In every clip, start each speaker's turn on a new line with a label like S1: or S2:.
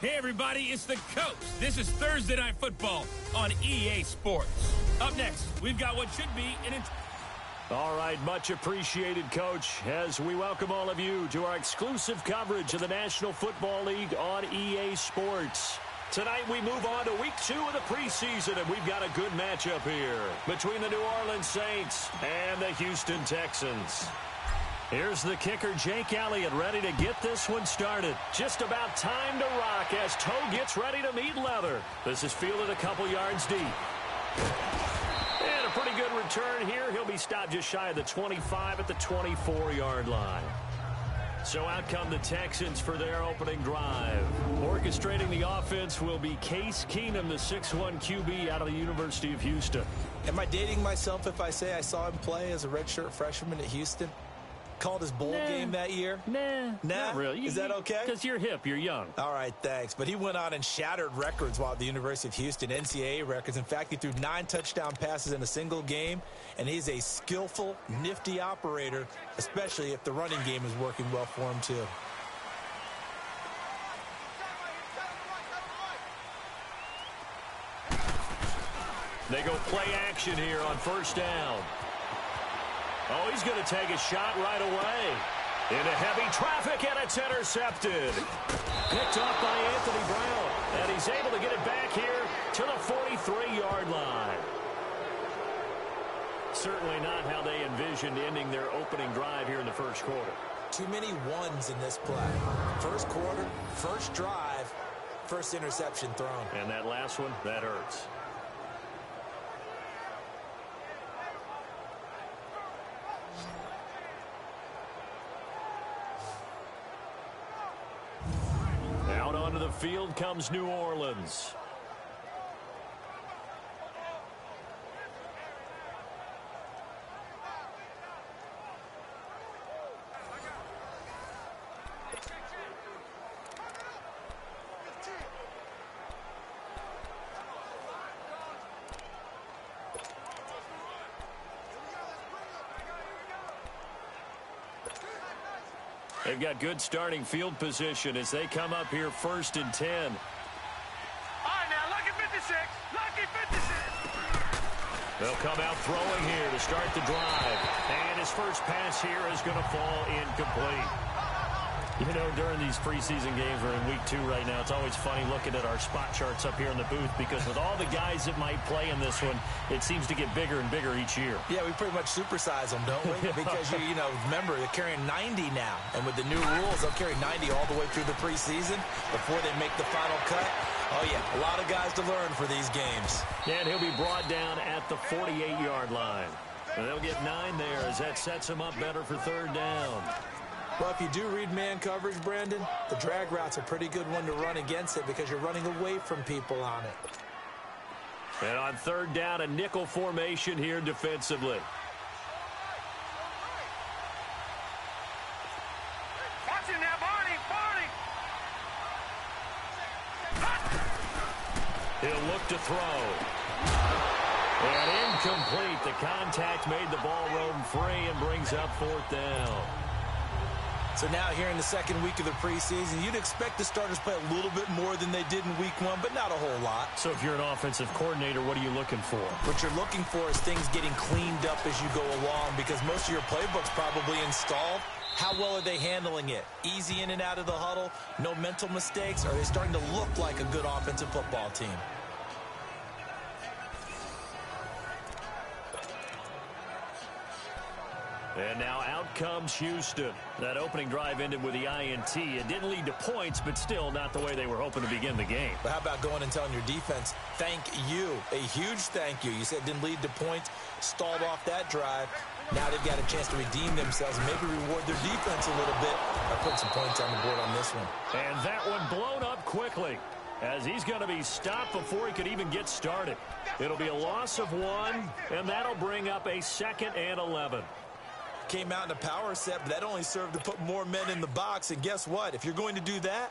S1: Hey everybody, it's the Coach. This is Thursday Night Football on EA Sports. Up next, we've got what should be an...
S2: All right, much appreciated, Coach, as we welcome all of you to our exclusive coverage of the National Football League on EA Sports. Tonight we move on to week 2 of the preseason, and we've got a good matchup here between the New Orleans Saints and the Houston Texans. Here's the kicker, Jake Elliott, ready to get this one started. Just about time to rock as Toe gets ready to meet leather. This is fielded a couple yards deep. And a pretty good return here. He'll be stopped just shy of the 25 at the 24-yard line. So out come the Texans for their opening drive. Orchestrating the offense will be Case Keenum, the 6'1 QB out of the University of Houston.
S3: Am I dating myself if I say I saw him play as a redshirt freshman at Houston? Called his bowl game that year?
S2: Nah, not really.
S3: Is that okay?
S2: Because you're hip, you're young.
S3: All right, thanks. But he went on and shattered records while at the University of Houston, NCAA records. In fact, he threw 9 touchdown passes in a single game, and he's a skillful, nifty operator, especially if the running game is working well for him, too.
S2: They go play action here on first down. Oh, he's going to take a shot right away. Into heavy traffic, and it's intercepted. Picked off by Anthony Brown. And he's able to get it back here to the 43-yard line. Certainly not how they envisioned ending their opening drive here in the first quarter.
S3: Too many ones in this play. First quarter, first drive, first interception thrown.
S2: And that last one, that hurts. Out onto the field comes New Orleans. They've got good starting field position as they come up here 1st and 10.
S4: All right, now, lucky 56. Lucky 56.
S2: They'll come out throwing here to start the drive. And his first pass here is going to fall incomplete. You know, during these preseason games, we're in week 2 right now. It's always funny looking at our spot charts up here in the booth because with all the guys that might play in this one, it seems to get bigger and bigger each year.
S3: Yeah, we pretty much supersize them, don't we? Because, you know, remember, they're carrying 90 now. And with the new rules, they'll carry 90 all the way through the preseason before they make the final cut. Oh, yeah, a lot of guys to learn for these games.
S2: And he'll be brought down at the 48-yard line. And they'll get 9 there as that sets him up better for 3rd down.
S3: Well, if you do read man coverage, Brandon, the drag route's a pretty good one to run against it because you're running away from people on it.
S2: And on 3rd down, a nickel formation here defensively.
S4: Watch it now, Barney, Barney.
S2: He'll look to throw. And incomplete. The contact made the ball roam free and brings up 4th down.
S3: So now here in the second week of the preseason, you'd expect the starters play a little bit more than they did in week 1, but not a whole lot.
S2: So if you're an offensive coordinator, what are you looking for?
S3: What you're looking for is things getting cleaned up as you go along, because most of your playbook's probably installed. How well are they handling it? Easy in and out of the huddle, no mental mistakes? Are they starting to look like a good offensive football team?
S2: And now out comes Houston. That opening drive ended with the INT. It didn't lead to points, but still not the way they were hoping to begin the game.
S3: But how about going and telling your defense, thank you, a huge thank you. You said it didn't lead to points, stalled off that drive. Now they've got a chance to redeem themselves and maybe reward their defense a little bit by putting some points on the board on this one.
S2: And that one blown up quickly, as he's going to be stopped before he could even get started. It'll be a loss of 1, and that'll bring up a 2nd and 11.
S3: Came out in a power set, but that only served to put more men in the box. And guess what? If you're going to do that,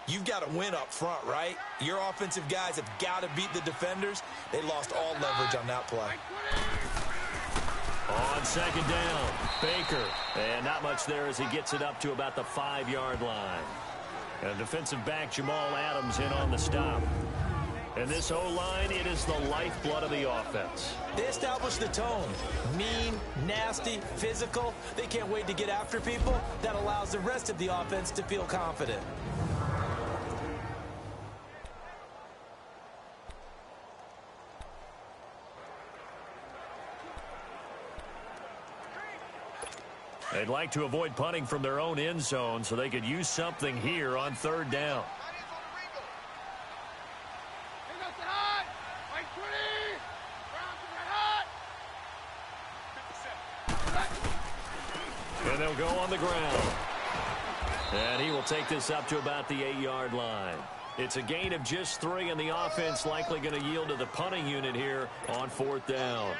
S3: you've got to win up front, right? Your offensive guys have got to beat the defenders. They lost all leverage on that play.
S2: On 2nd down, Baker. And not much there as he gets it up to about the 5-yard line. And defensive back Jamal Adams in on the stop. And this O-line, it is the lifeblood of the offense.
S3: They established the tone. Mean, nasty, physical. They can't wait to get after people. That allows the rest of the offense to feel confident.
S2: They'd like to avoid punting from their own end zone so they could use something here on 3rd down. And they'll go on the ground. And he will take this up to about the 8-yard line. It's a gain of just 3, and the offense likely going to yield to the punting unit here on 4th down.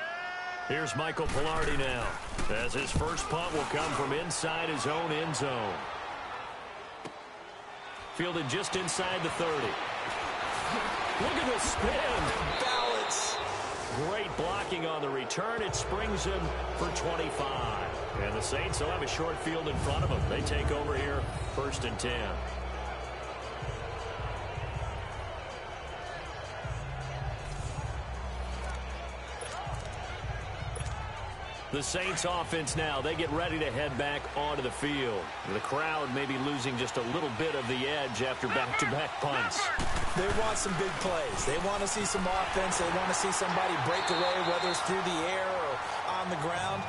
S2: Here's Michael Pilardi now, as his first punt will come from inside his own end zone. Fielded just inside the 30. Look at the spin.
S3: Balance.
S2: Great blocking on the return. It springs him for 25. And the Saints will have a short field in front of them. They take over here, 1st and 10. The Saints offense now, they get ready to head back onto the field. The crowd may be losing just a little bit of the edge after back-to-back punts.
S3: They want some big plays. They want to see some offense. They want to see somebody break away, whether it's through the air or on the ground.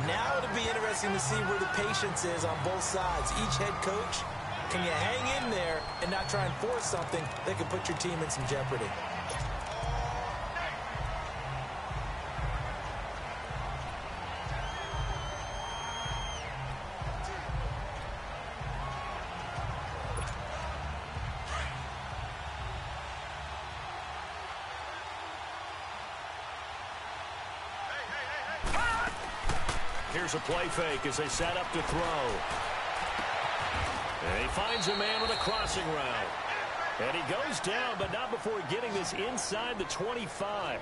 S3: Now it'll be interesting to see where the patience is on both sides. Each head coach, can you hang in there and not try and force something that could put your team in some jeopardy?
S2: Here's a play fake as they set up to throw. And he finds a man with a crossing route. And he goes down, but not before getting this inside the 25.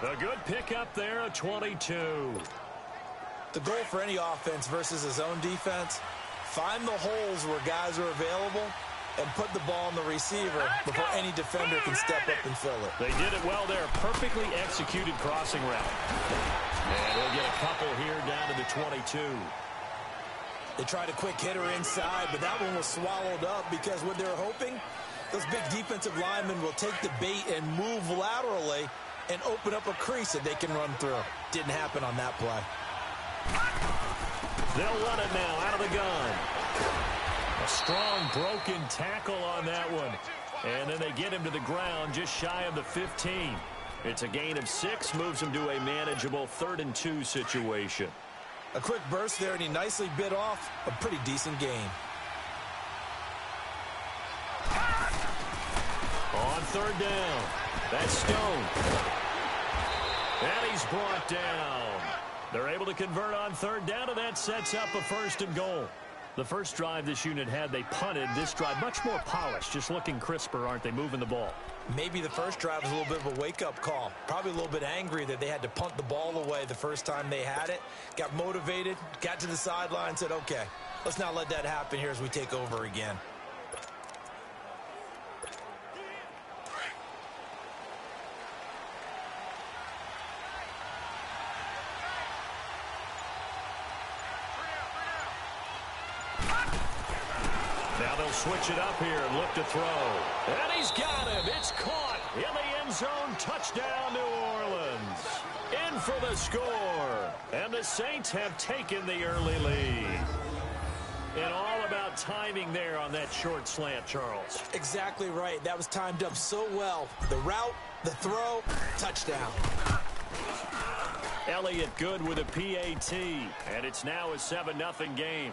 S2: A good pickup there, a 22.
S3: The goal for any offense versus his own defense, find the holes where guys are available and put the ball in the receiver before any defender can step up and fill it.
S2: They did it well there. Perfectly executed crossing route. And we'll get a couple here down to the 22.
S3: They tried a quick hitter inside, but that one was swallowed up because what they're hoping, those big defensive linemen will take the bait and move laterally and open up a crease that they can run through. Didn't happen on that play.
S2: They'll run it now out of the gun. A strong broken tackle on that one. And then they get him to the ground just shy of the 15. It's a gain of 6, moves him to a manageable 3rd and 2 situation.
S3: A quick burst there, and he nicely bit off a pretty decent gain.
S2: On 3rd down, that's Stone. And he's brought down. They're able to convert on 3rd down, and that sets up a 1st and goal. The first drive this unit had, they punted. This drive, much more polished, just looking crisper, aren't they, moving the ball?
S3: Maybe the first drive was a little bit of a wake-up call. Probably a little bit angry that they had to punt the ball away the first time they had it. Got motivated, got to the sideline, said, okay, let's not let that happen here as we take over again.
S2: Now they'll switch it up here and look to throw. And he's got him. It's caught in the end zone. Touchdown, New Orleans. In for the score. And the Saints have taken the early lead. And all about timing there on that short slant, Charles.
S3: Exactly right. That was timed up so well. The route, the throw, touchdown.
S2: Elliott good with a PAT. And it's now a 7-0 game.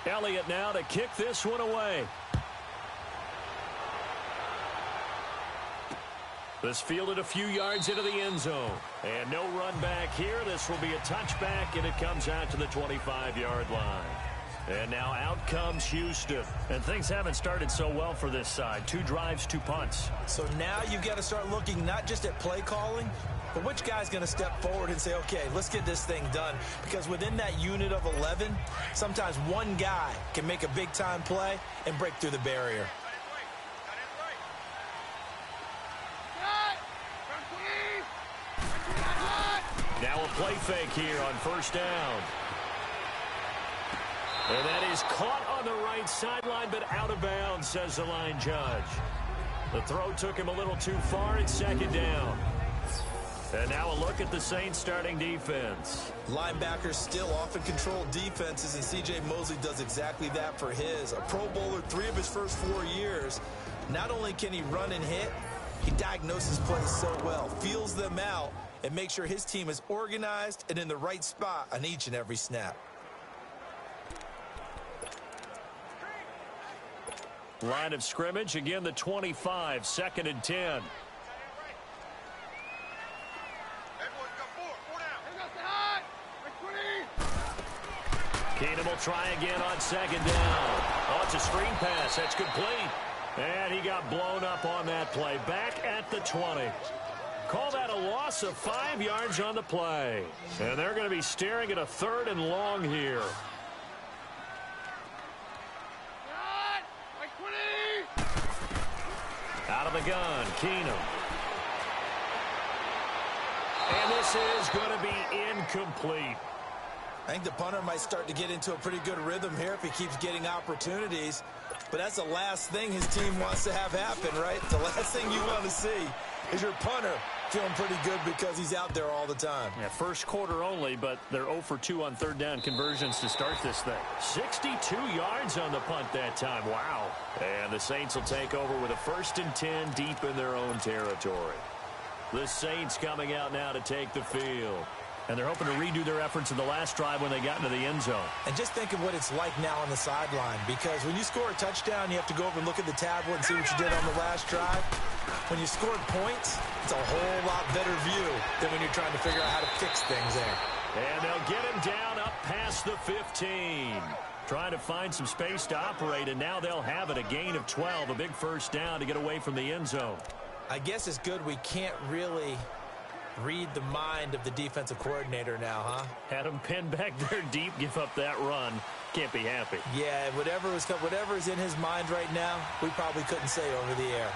S2: Elliott now to kick this one away. This fielded a few yards into the end zone. And no run back here. This will be a touchback, and it comes out to the 25-yard line. And now out comes Houston. And things haven't started so well for this side. 2 drives, 2 punts.
S3: So now you've got to start looking not just at play calling, but which guy's going to step forward and say, okay, let's get this thing done. Because within that unit of 11, sometimes one guy can make a big-time play and break through the barrier.
S2: Now a play fake here on first down. And that is caught on the right sideline, but out of bounds, says the line judge. The throw took him a little too far. It's second down. And now a look at the Saints starting defense.
S3: Linebackers still often control defenses, and C.J. Mosley does exactly that for his. A Pro Bowler 3 of his first 4 years. Not only can he run and hit, he diagnoses plays so well, feels them out, and makes sure his team is organized and in the right spot on each and every snap.
S2: Line of scrimmage, again the 25, 2nd and 10. Keenum will try again on second down. Oh, it's a screen pass. That's complete. And he got blown up on that play. Back at the 20. Call that a loss of 5 yards on the play. And they're going to be staring at a 3rd and long here. Out of the gun, Keenum. And this is going to be incomplete.
S3: I think the punter might start to get into a pretty good rhythm here if he keeps getting opportunities. But that's the last thing his team wants to have happen, right? The last thing you want to see is your punter feeling pretty good because he's out there all the time.
S2: Yeah, first quarter only, but they're 0 for 2 on 3rd down conversions to start this thing. 62 yards on the punt that time. Wow. And the Saints will take over with a 1st and 10 deep in their own territory. The Saints coming out now to take the field. And they're hoping to redo their efforts in the last drive when they got into the end zone.
S3: And just think of what it's like now on the sideline, because when you score a touchdown, you have to go over and look at the tablet and see what you did on the last drive. When you scored points, it's a whole lot better view than when you're trying to figure out how to fix things there.
S2: And they'll get him down up past the 15. Trying to find some space to operate, and now they'll have it. A gain of 12, a big first down to get away from the end zone.
S3: I guess it's good we can't really read the mind of the defensive coordinator now, huh?
S2: Had him pinned back there deep, give up that run. Can't be happy.
S3: Yeah, whatever is in his mind right now, we probably couldn't say over the air.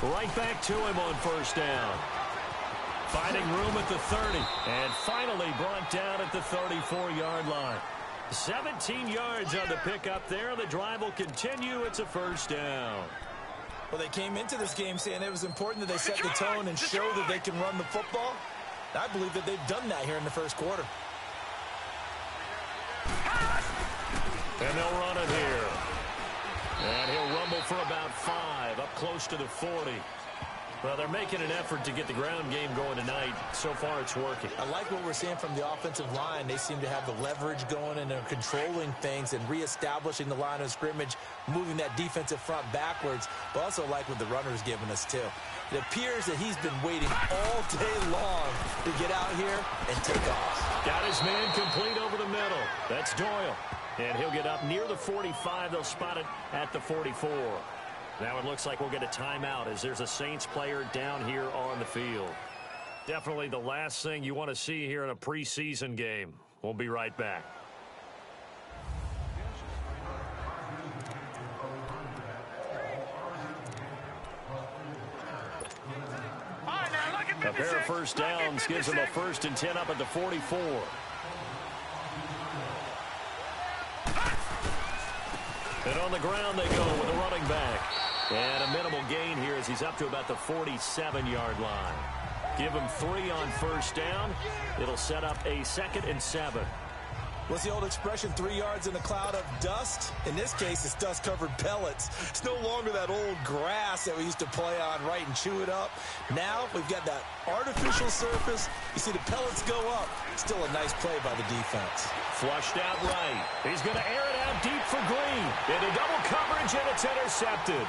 S2: Right back to him on first down. Finding room at the 30. And finally brought down at the 34-yard line. 17 yards on the pickup there. The drive will continue. It's a first down.
S3: Well, they came into this game saying it was important that they set the tone and show that they can run the football. I believe that they've done that here in the first quarter.
S2: And they'll run it here. And he'll rumble for about 5, up close to the 40. Well, they're making an effort to get the ground game going tonight. So far, it's working.
S3: I like what we're seeing from the offensive line. They seem to have the leverage going, and they're controlling things and reestablishing the line of scrimmage, moving that defensive front backwards. But also like what the runner's giving us, too. It appears that he's been waiting all day long to get out here and take off.
S2: Got his man complete over the middle. That's Doyle. And he'll get up near the 45. They'll spot it at the 44. Now it looks like we'll get a timeout as there's a Saints player down here on the field. Definitely the last thing you want to see here in a preseason game. We'll be right back. A pair of first downs gives them a 1st and 10 up at the 44. And on the ground they go with a running back. And a minimal gain here as he's up to about the 47-yard line. Give him 3 on first down. It'll set up a 2nd and 7.
S3: What's the old expression, 3 yards in a cloud of dust? In this case, it's dust-covered pellets. It's no longer that old grass that we used to play on, right, and chew it up. Now we've got that artificial surface. You see the pellets go up. Still a nice play by the defense.
S2: Flushed out right. He's going to air it out deep for Green. Into double coverage, and it's intercepted.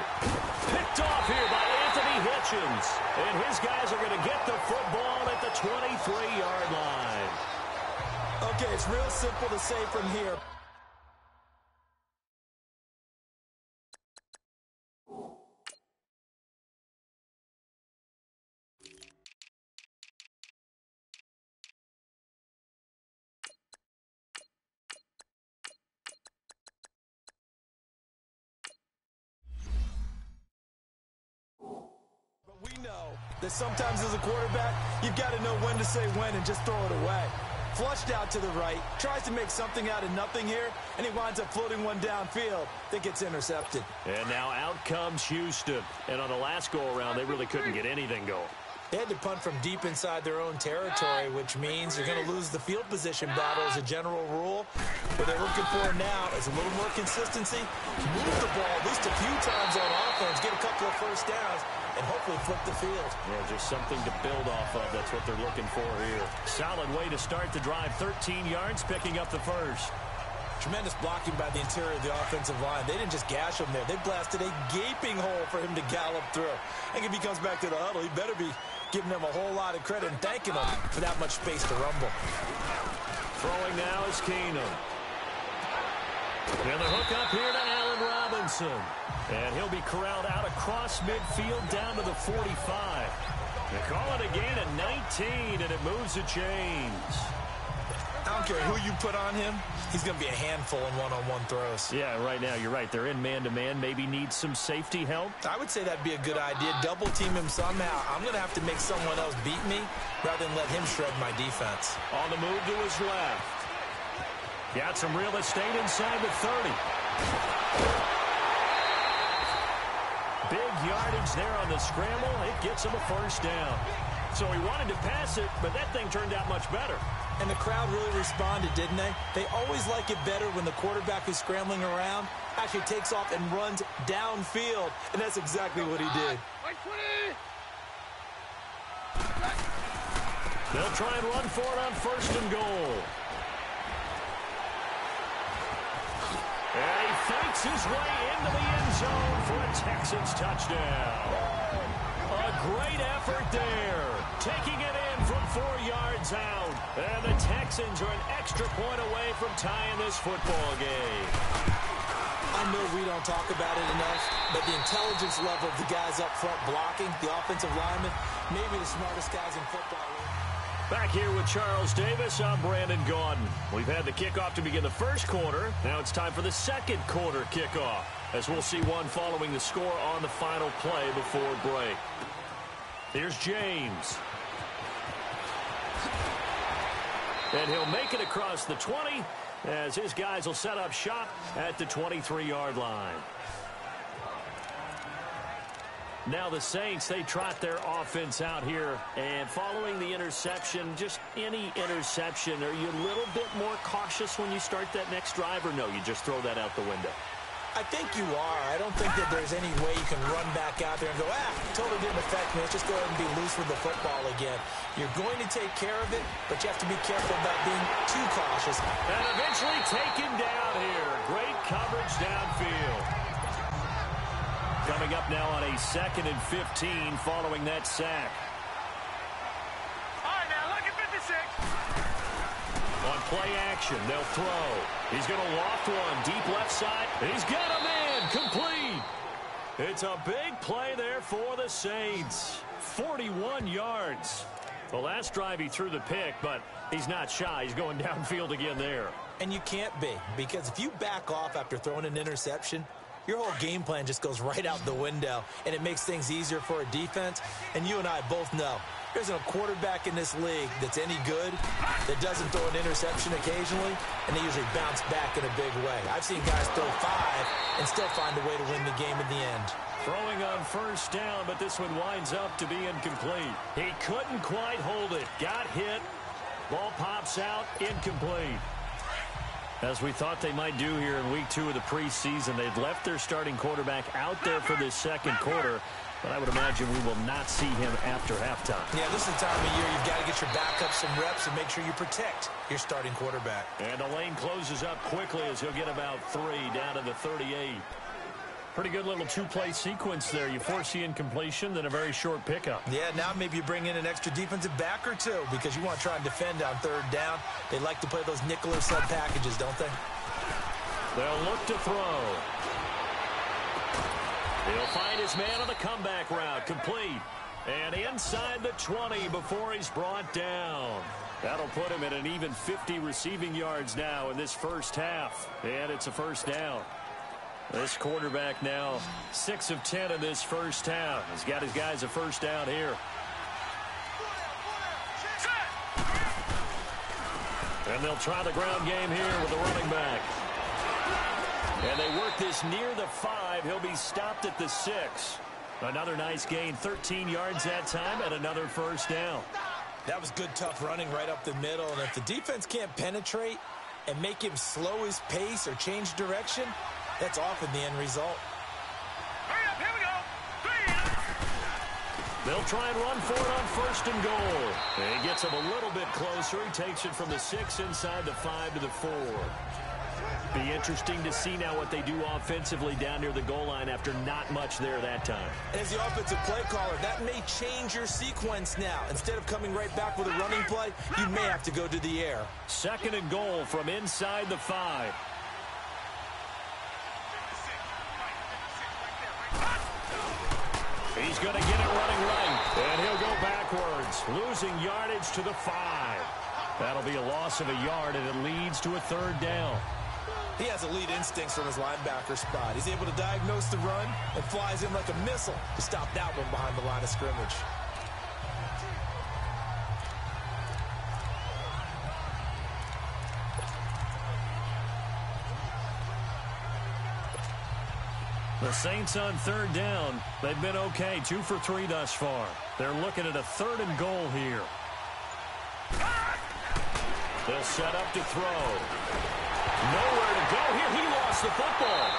S2: Picked off here by Anthony Hitchens. And his guys are going to get the football at the 23-yard line.
S3: Okay, it's real simple to say from here. But we know that sometimes as a quarterback, you've got to know when to say when and just throw it away. Flushed out to the right, tries to make something out of nothing here, and he winds up floating one downfield that gets intercepted.
S2: And now out comes Houston. And on the last go-around, they really couldn't get anything going.
S3: They had to punt from deep inside their own territory, which means you're going to lose the field position battle as a general rule. What they're looking for now is a little more consistency, move the ball at least a few times on offense, get a couple of first downs, and hopefully flip the field.
S2: Yeah, just something to build off of. That's what they're looking for here. Solid way to start the drive. 13 yards, picking up the first.
S3: Tremendous blocking by the interior of the offensive line. They didn't just gash him there. They blasted a gaping hole for him to gallop through. I think if he comes back to the huddle, he better be giving them a whole lot of credit and thanking them for that much space to rumble.
S2: Throwing now is Keenum. And the hook up here to Allen Robinson. And he'll be corralled out across midfield down to the 45. They call it a gain of 19, and it moves the chains.
S3: I don't care who you put on him. He's going to be a handful in one-on-one throws.
S2: Yeah, right now, you're right. They're in man-to-man. Maybe need some safety help.
S3: I would say that'd be a good idea. Double team him somehow. I'm going to have to make someone else beat me rather than let him shred my defense.
S2: On the move to his left. Got some real estate inside the 30. Big yardage there on the scramble. It gets him a first down. So he wanted to pass it, but that thing turned out much better.
S3: And the crowd really responded, didn't they? They always like it better when the quarterback who's scrambling around actually takes off and runs downfield. And that's exactly what he did.
S2: They'll try and run for it on 1st and goal. And he fakes his way into the end zone for a Texans touchdown. A great effort there. Taking it in from 4 yards out. And the Texans are an extra point away from tying this football game.
S3: I know we don't talk about it enough, but the intelligence level of the guys up front blocking, the offensive linemen, maybe the smartest guys in football.
S2: Back here with Charles Davis, I'm Brandon Gaudin. We've had the kickoff to begin the first quarter. Now it's time for the second quarter kickoff, as we'll see one following the score on the final play before break. Here's James. And he'll make it across the 20 as his guys will set up shop at the 23-yard line. Now the Saints, they trot their offense out here. And following the interception, just any interception, are you a little bit more cautious when you start that next drive, or no, you just throw that out the window?
S3: I think you are. I don't think that there's any way you can run back out there and go, totally didn't affect me. Let's just go ahead and be loose with the football again. You're going to take care of it, but you have to be careful about being too cautious.
S2: And eventually taken down here. Great coverage downfield. Coming up now on a 2nd and 15 following that sack.
S4: All right, now look at 56.
S2: On play action, they'll throw. He's going to loft one deep left side. He's got a man complete. It's a big play there for the Saints. 41 yards. The last drive he threw the pick, but he's not shy. He's going downfield again there.
S3: And you can't be, because if you back off after throwing an interception, your whole game plan just goes right out the window, and it makes things easier for a defense. And you and I both know there's a quarterback in this league that's any good that doesn't throw an interception occasionally, and they usually bounce back in a big way. I've seen guys throw 5 and still find a way to win the game in the end.
S2: Throwing on first down, but this one winds up to be incomplete. He couldn't quite hold it. Got hit. Ball pops out. Incomplete. As we thought they might do here in week 2 of the preseason, they've left their starting quarterback out there for this second quarter, but I would imagine we will not see him after halftime.
S3: Yeah, this is the time of year you've got to get your backup some reps and make sure you protect your starting quarterback.
S2: And the lane closes up quickly as he'll get about 3 down to the 38. Pretty good little 2-play sequence there. You force the incompletion, then a very short pickup.
S3: Yeah, now maybe you bring in an extra defensive back or 2 because you want to try and defend on 3rd down. They like to play those nickel or sub packages, don't they?
S2: They'll look to throw. He'll find his man on the comeback route. Complete. And inside the 20 before he's brought down. That'll put him at an even 50 receiving yards now in this first half. And it's a first down. This quarterback now 6 of 10 in this first half. He's got his guys a first down here. And they'll try the ground game here with the running back. And they work this near the 5. He'll be stopped at the 6. Another nice gain, 13 yards that time, and another first down.
S3: That was good, tough running right up the middle. And if the defense can't penetrate and make him slow his pace or change direction, that's often the end result.
S4: Hurry up, here we go. 3.
S2: They'll try and run for it on 1st and goal. And he gets him a little bit closer. He takes it from the 6 inside the 5 to the 4. Be interesting to see now what they do offensively down near the goal line after not much there that time.
S3: As the offensive play caller, that may change your sequence now. Instead of coming right back with a running play, you may have to go to the air.
S2: 2nd and goal from inside the 5. He's going to get it running right, and he'll go backwards, losing yardage to the 5. That'll be a loss of a yard, and it leads to a 3rd down.
S3: He has elite instincts from his linebacker spot. He's able to diagnose the run and flies in like a missile to stop that one behind the line of scrimmage.
S2: The Saints on 3rd down. They've been okay, 2 for 3 thus far. They're looking at a 3rd and goal here. They'll set up to throw. Nowhere to go here. He lost the football.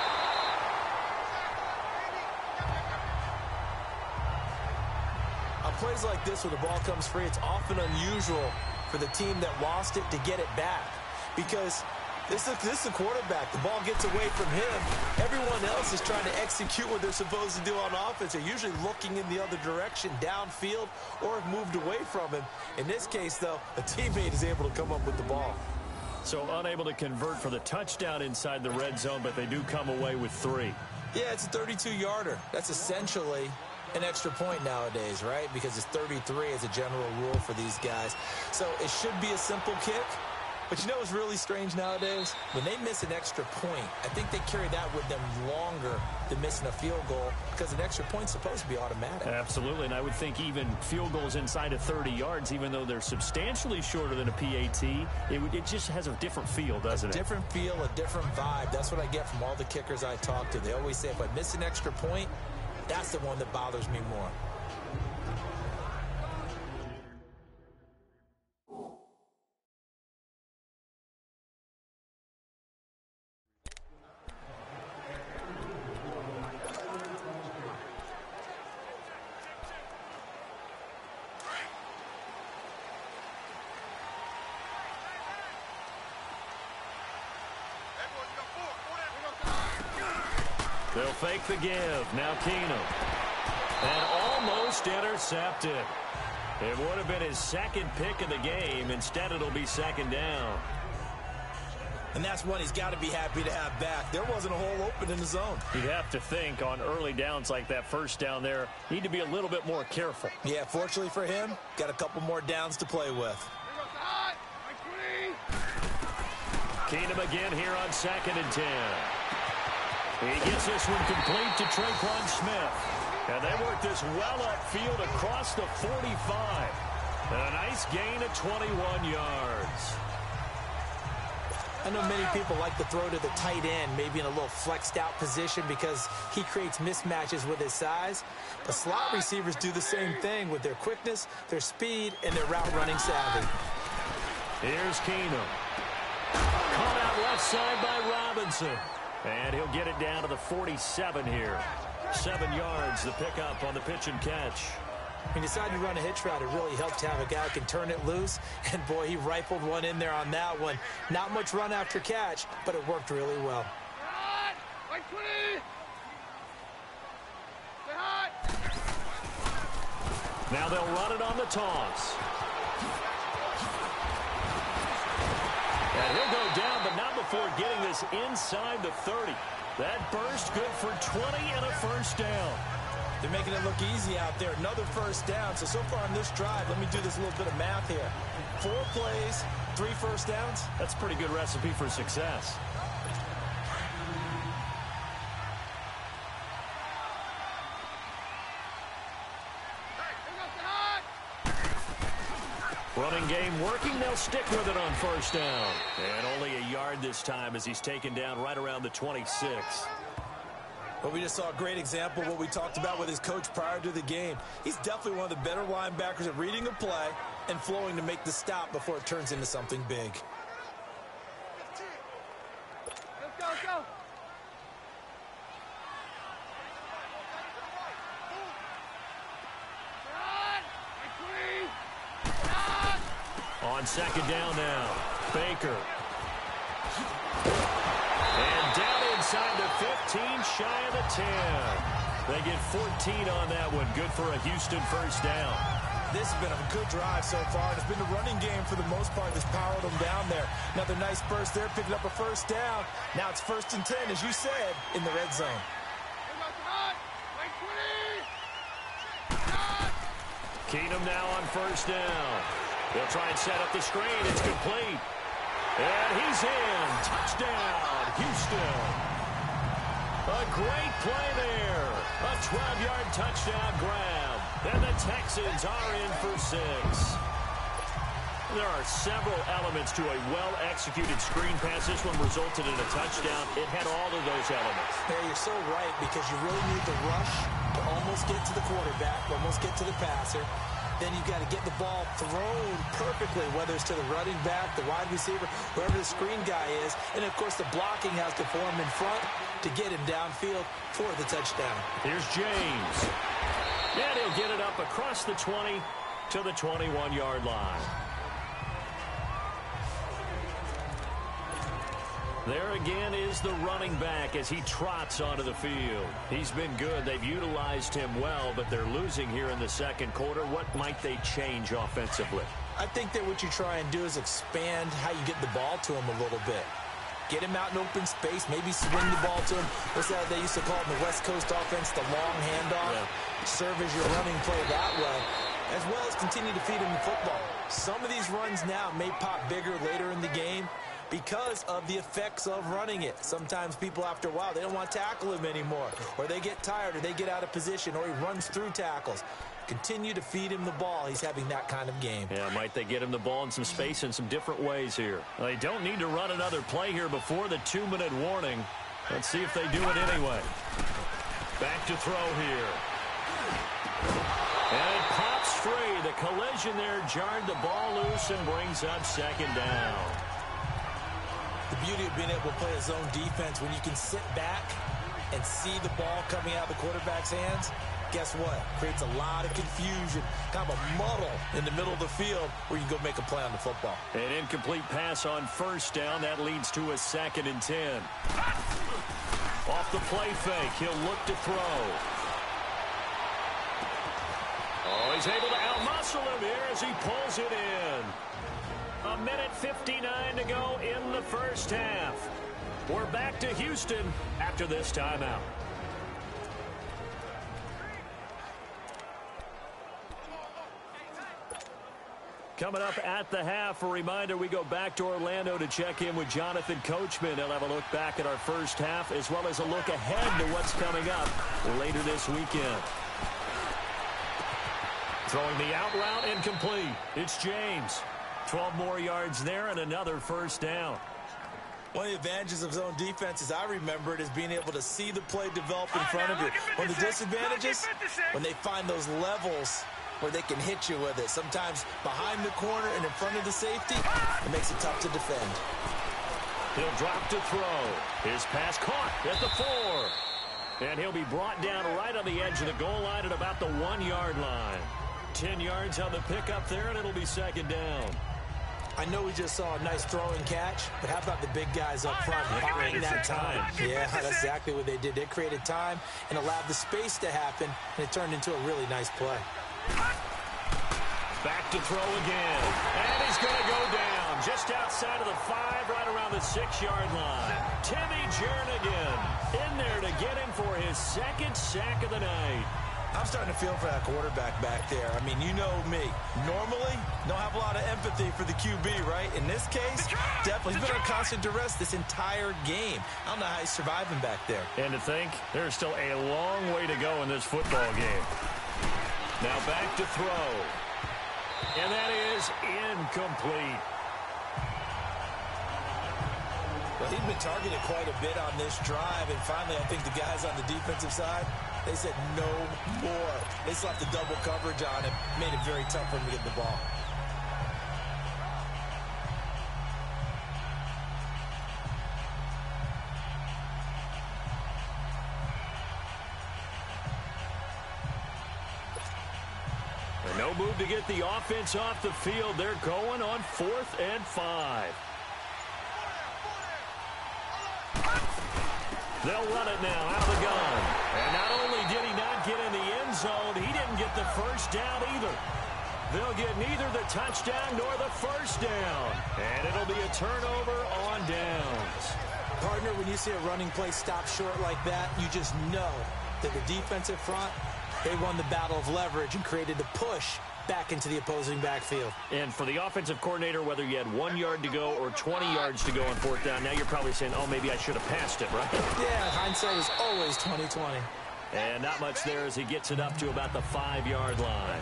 S3: On plays like this where the ball comes free, it's often unusual for the team that lost it to get it back. Because this is the quarterback. The ball gets away from him. Everyone else is trying to execute what they're supposed to do on offense. They're usually looking in the other direction, downfield, or have moved away from him. In this case, though, a teammate is able to come up with the ball.
S2: So unable to convert for the touchdown inside the red zone, but they do come away with 3.
S3: Yeah, it's a 32-yarder. That's essentially an extra point nowadays, right? Because it's 33 as a general rule for these guys. So it should be a simple kick. But you know what's really strange nowadays? When they miss an extra point, I think they carry that with them longer than missing a field goal because an extra point's supposed to be automatic.
S2: Absolutely, and I would think even field goals inside of 30 yards, even though they're substantially shorter than a PAT, it just has a different feel, doesn't it?
S3: A different feel, a different vibe. That's what I get from all the kickers I talk to. They always say, if I miss an extra point, That's the one that bothers me more.
S2: They'll fake the give. Now Keenum. And almost intercepted. It would have been his second pick of the game. Instead, it'll be second down.
S3: And that's one he's got to be happy to have back. There wasn't a hole open in the zone.
S2: You'd have to think on early downs like that first down there, need to be a little bit more careful.
S3: Yeah, fortunately for him, got a couple more downs to play with.
S2: Keenum again here on 2nd and 10. He gets this one complete to Traquan Smith. And they work this well upfield across the 45. And a nice gain of 21 yards.
S3: I know many people like to throw to the tight end, maybe in a little flexed out position because he creates mismatches with his size. But slot receivers do the same thing with their quickness, their speed, and their route running savvy.
S2: Here's Keenum. Caught out left side by Robinson. And he'll get it down to the 47 here. 7 yards, the pickup on the pitch and catch.
S3: When you decide to run a hitch route, it really helps to have a guy who can turn it loose. And, boy, he rifled one in there on that one. Not much run after catch, but it worked really well.
S2: Now they'll run it on the toss. And he'll go down, but not before getting this inside the 30. That burst good for 20 and a first down.
S3: They're making it look easy out there. Another first down. So far on this drive, let me do this little bit of math here. 4 plays, 3 first downs.
S2: That's a pretty good recipe for success. Running game working. They'll stick with it on first down. And only a yard this time as he's taken down right around the 26.
S3: Well, we just saw a great example of what we talked about with his coach prior to the game. He's definitely one of the better linebackers at reading a play and flowing to make the stop before it turns into something big.
S4: Let's go, let's go.
S2: On second down now, Baker. And down inside the 15, shy of the 10. They get 14 on that one. Good for a Houston first down.
S3: This has been a good drive so far. It's been the running game for the most part that's powered them down there. Another nice burst there, picking up a first down. Now it's 1st and 10, as you said, in the red zone.
S2: Keenum now on first down. They'll try and set up the screen. It's complete. And he's in. Touchdown, Houston. A great play there. A 12-yard touchdown grab. And the Texans are in for 6. There are several elements to a well-executed screen pass. This one resulted in a touchdown. It had all of those elements.
S3: Yeah, you're so right, because you really need the rush to almost get to the quarterback, almost get to the passer. Then you've got to get the ball thrown perfectly, whether it's to the running back, the wide receiver, whoever the screen guy is. And, of course, the blocking has to form in front to get him downfield for the touchdown.
S2: Here's James. And he'll get it up across the 20 to the 21-yard line. There again is the running back as he trots onto the field. He's been good. They've utilized him well, but they're losing here in the second quarter. What might they change offensively?
S3: I think that what you try and do is expand how you get the ball to him a little bit. Get him out in open space, maybe swing the ball to him. What's that they used to call it in the West Coast offense, the long handoff? Yeah. Serve as your running play that way, as well as continue to feed him the football. Some of these runs now may pop bigger later in the game because of the effects of running it. Sometimes people, after a while, they don't want to tackle him anymore, or they get tired, or they get out of position, or he runs through tackles. Continue to feed him the ball. He's having that kind of game.
S2: Yeah, might they get him the ball in some space in some different ways here. Well, they don't need to run another play here before the 2-minute warning. Let's see if they do it anyway. Back to throw here. And it pops free. The collision there jarred the ball loose and brings up second down.
S3: The beauty of being able to play a zone defense when you can sit back and see the ball coming out of the quarterback's hands, guess what? Creates a lot of confusion, kind of a muddle in the middle of the field where you can go make a play on the football.
S2: An incomplete pass on first down. That leads to a 2nd and 10. Off the play fake, he'll look to throw. Oh, he's able to outmuscle him here as he pulls it in. 1:59 to go in the first half. We're back to Houston after this timeout. Coming up at the half, a reminder, we go back to Orlando to check in with Jonathan Coachman. He'll have a look back at our first half as well as a look ahead to what's coming up later this weekend. Throwing the out route incomplete. It's James. 12 more yards there and another first down.
S3: One of the advantages of zone defense, as I remember it, is being able to see the play develop in front of you. One of the disadvantages, when they find those levels where they can hit you with it. Sometimes behind the corner and in front of the safety, it makes it tough to defend.
S2: He'll drop to throw. His pass caught at the 4. And he'll be brought down right on the edge of the goal line at about the 1-yard line. 10 yards on the pickup there, and it'll be second down.
S3: I know we just saw a nice throwing catch, but how about the big guys up front buying that time? Yeah, that's exactly what they did. They created time and allowed the space to happen, and it turned into a really nice play.
S2: Back to throw again. And he's going to go down just outside of the 5, right around the 6-yard line. Timmy Jernigan in there to get him for his 2nd sack of the night.
S3: I'm starting to feel for that quarterback back there. I mean, you know me. Normally, don't have a lot of empathy for the QB, right? In this case, definitely. He's been on constant duress this entire game. I don't know how he's surviving back there.
S2: And to think, there's still a long way to go in this football game. Now back to throw. And that is incomplete.
S3: Well, he's been targeted quite a bit on this drive, and finally I think the guys on the defensive side, they said no more. They slapped the double coverage on him, made it very tough for him to get the ball.
S2: And no move to get the offense off the field. They're going on 4th and 5. They'll run it now out of the gun. And not only did he not get in the end zone, he didn't get the first down either. They'll get neither the touchdown nor the first down. And it'll be a turnover on downs.
S3: Partner, when you see a running play stop short like that, you just know that the defensive front, they won the battle of leverage and created the push back into the opposing backfield.
S2: And for the offensive coordinator, whether you had 1 yard to go or 20 yards to go on 4th down, now you're probably saying, oh, maybe I should have passed it, right?
S3: Yeah, hindsight is always 20/20.
S2: And not much there as he gets it up to about the 5-yard line.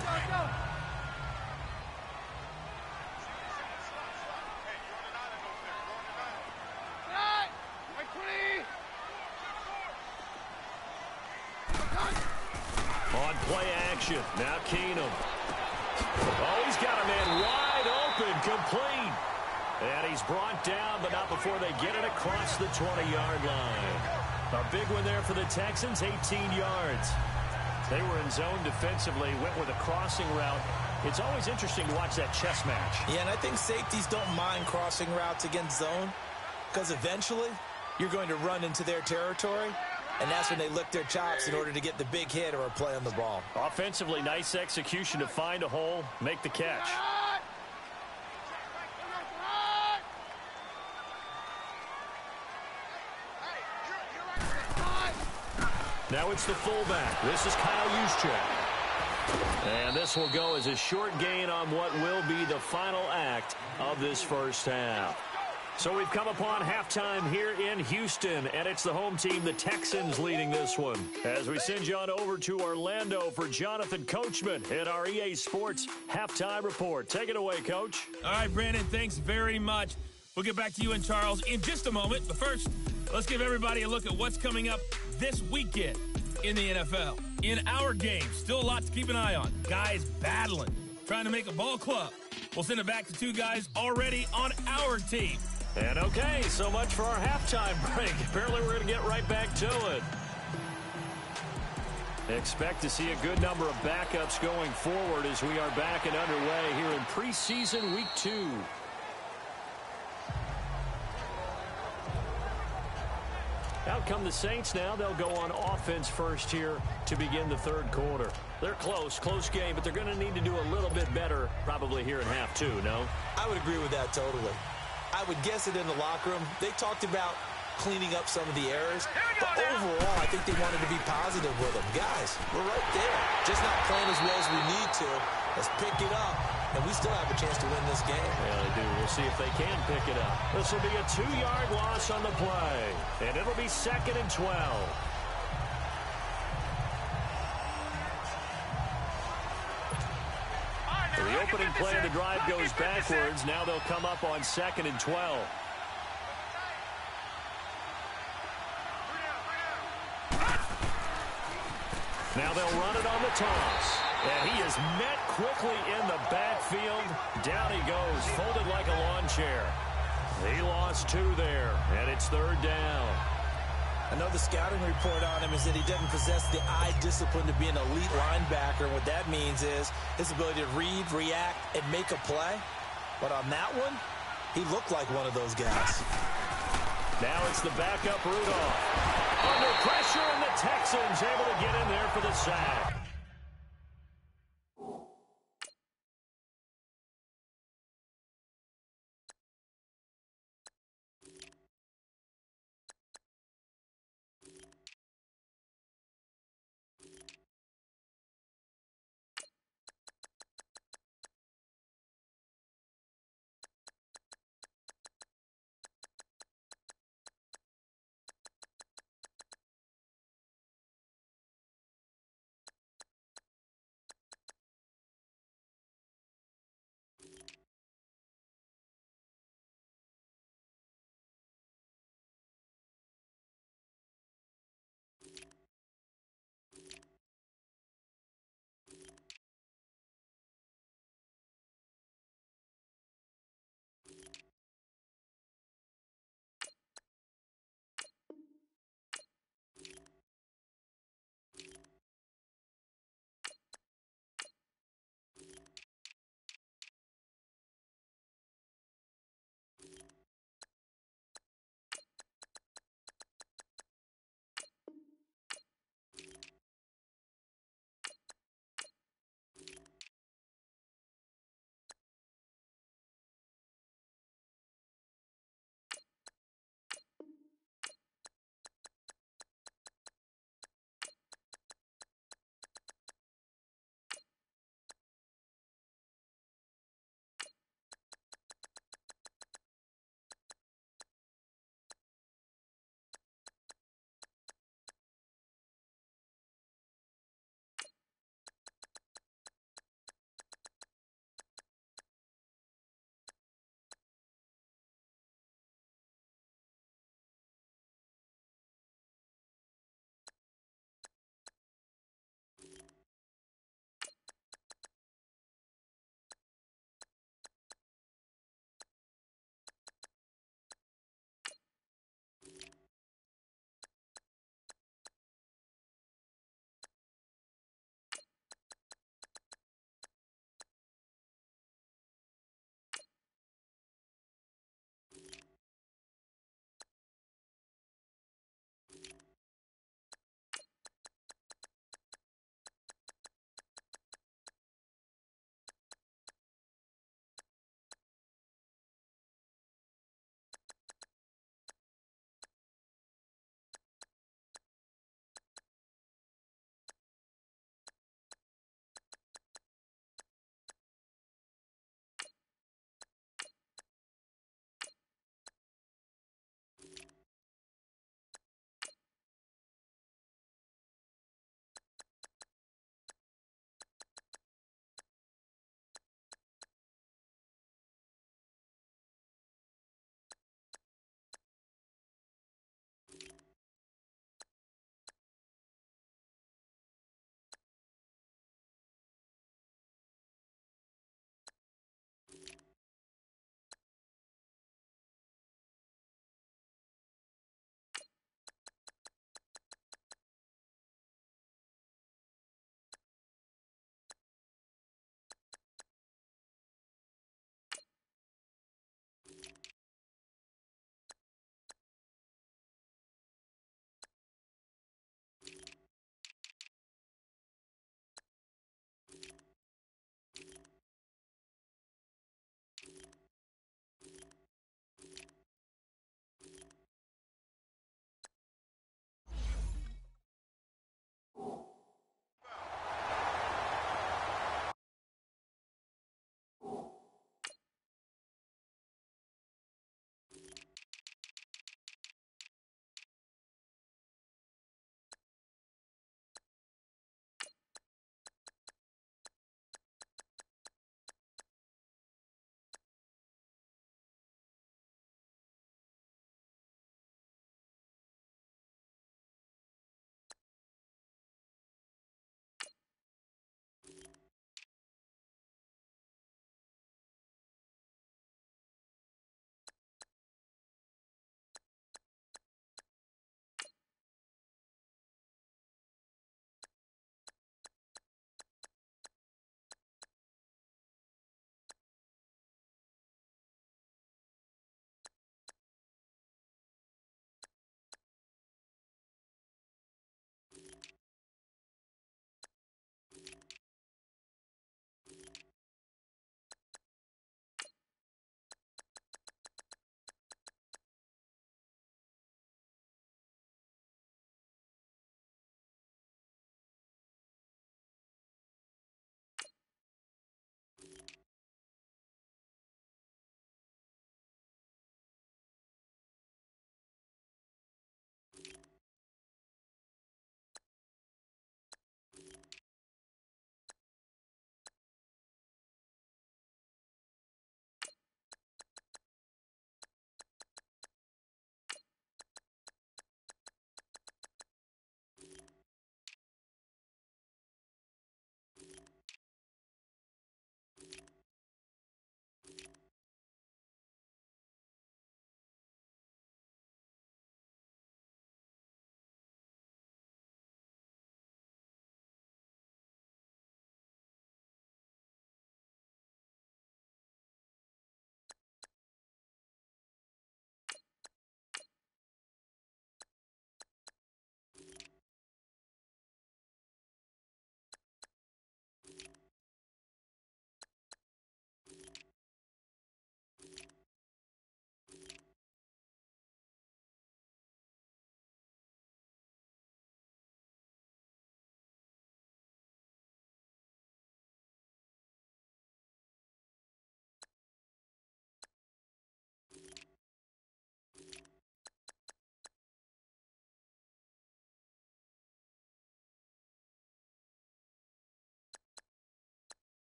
S2: On play action, now Keenum. Oh, he's got a man wide open, complete. And he's brought down, but not before they get it across the 20-yard line. A big one there for the Texans, 18 yards. They were in zone defensively, went with a crossing route. It's always interesting to watch that chess match.
S3: Yeah, and I think safeties don't mind crossing routes against zone because eventually you're going to run into their territory. And that's when they lick their chops in order to get the big hit or a play on the ball.
S2: Offensively, nice execution to find a hole, make the catch. Now it's the fullback. This is Kyle Juszczyk. And this will go as a short gain on what will be the final act of this first half. So we've come upon halftime here in Houston, and it's the home team, the Texans, leading this one. As we send you on over to Orlando for Jonathan Coachman at our EA Sports Halftime Report. Take it away, Coach.
S1: All right, Brandon, thanks very much. We'll get back to you and Charles in just a moment. But first, let's give everybody a look at what's coming up this weekend. in the NFL. In our game, still a lot to keep an eye on. Guys battling, trying to make a ball club. We'll send it back to two guys already on our team.
S2: And okay, so much for our halftime break. Apparently we're going to get right back to it. Expect to see a good number of backups going forward as we are back and underway here in preseason week 2. Out come the Saints now. They'll go on offense first here to begin the third quarter. They're close game, but they're going to need to do a little bit better probably here in half 2, no?
S3: I would agree with that totally. I would guess it in the locker room. They talked about cleaning up some of the errors, but overall, I think they wanted to be positive with them. Guys, we're right there. Just not playing as well as we need to. Let's pick it up, and we still have a chance to win this game.
S2: Yeah, they do. We'll see if they can pick it up. This will be a 2-yard loss on the play, and it'll be 2nd and 12. The opening play of the drive goes backwards. Now they'll come up on 2nd and 12. Now they'll run it on the toss. And he is met quickly in the backfield. Down he goes, folded like a lawn chair. He lost 2 there, and it's 3rd down.
S3: I know the scouting report on him is that he doesn't possess the eye discipline to be an elite linebacker. And what that means is his ability to read, react, and make a play. But on that one, he looked like one of those guys.
S2: Now it's the backup Runoff. Under pressure, and the Texans able to get in there for the sack.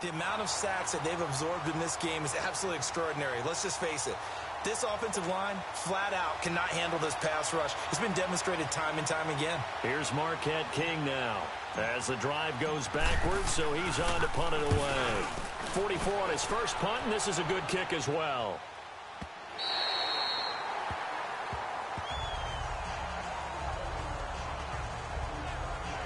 S3: The amount of sacks that they've absorbed in this game is absolutely extraordinary. Let's just face it. This offensive line, flat out, cannot handle this pass rush. It's been demonstrated time and time again.
S2: Here's Marquette King now as the drive goes backwards, so he's on to punt it away. 44 on his first punt, and this is a good kick as well.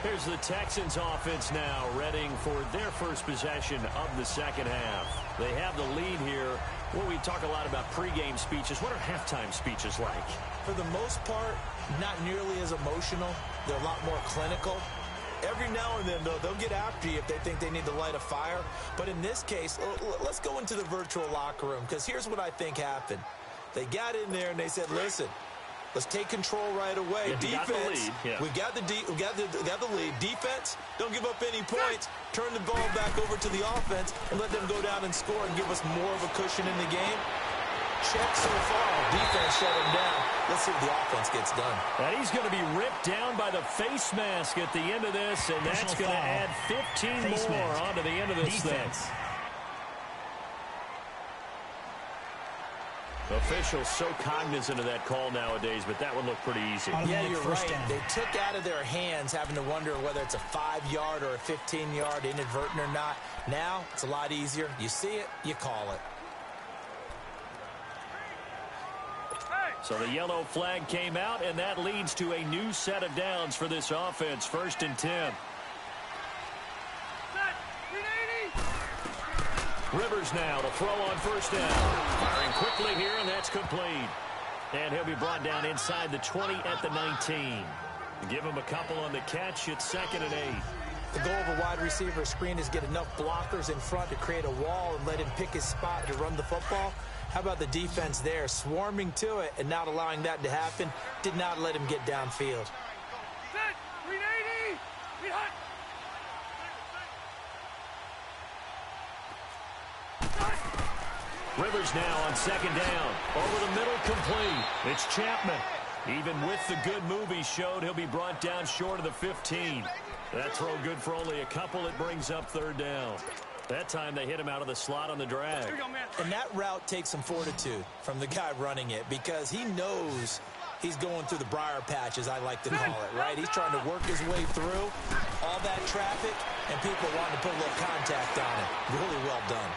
S2: Here's the Texans offense now, readying for their first possession of the second half. They have the lead here. Well, we talk a lot about pregame speeches. What are halftime speeches like?
S3: For the most part, not nearly as emotional. They're a lot more clinical. Every now and then, though, they'll get after you if they think they need to light a fire. But in this case, let's go into the virtual locker room, because here's what I think happened. They got in there and they said, listen, let's take control right away. Defense, we got the lead. Defense, don't give up any points. Turn the ball back over to the offense and let them go down and score and give us more of a cushion in the game. Check so far. Defense shut him down. Let's see what the offense gets done.
S2: And he's going to be ripped down by the face mask at the end of this, and that's going to add 15 more onto the end of this thing. Officials so cognizant of that call nowadays, but that would look pretty easy.
S3: Yeah, you're right. They took out of their hands having to wonder whether it's a 5-yard or a 15-yard, inadvertent or not. Now, it's a lot easier. You see it, you call it.
S2: So the yellow flag came out, and that leads to a new set of downs for this offense. 1st and 10. Rivers now to throw on first down. Firing quickly here, and that's complete. And he'll be brought down inside the 20 at the 19. Give him a couple on the catch. It's 2nd and 8.
S3: The goal of a wide receiver screen is get enough blockers in front to create a wall and let him pick his spot to run the football. How about the defense there, swarming to it and not allowing that to happen? Did not let him get downfield.
S2: Rivers now on 2nd down. Over the middle, complete. It's Chapman. Even with the good move he showed, he'll be brought down short of the 15. That throw good for only a couple. It brings up 3rd down. That time they hit him out of the slot on the drag.
S3: And that route takes some fortitude from the guy running it, because he knows he's going through the briar patch, as I like to call it, right? He's trying to work his way through all that traffic, and people wanting to put a little contact on it. Really well done.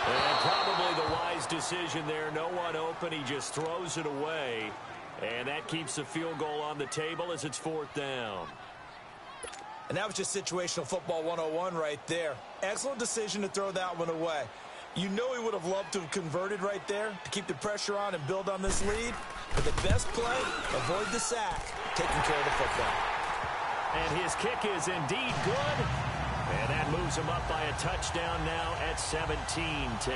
S2: And probably the wise decision there. No one open. He just throws it away. And that keeps the field goal on the table as it's 4th down.
S3: And that was just situational football 101 right there. Excellent decision to throw that one away. You know he would have loved to have converted right there to keep the pressure on and build on this lead. But the best play, avoid the sack, taking care of the football.
S2: And his kick is indeed good. And that moves him up by a touchdown now at 17-10.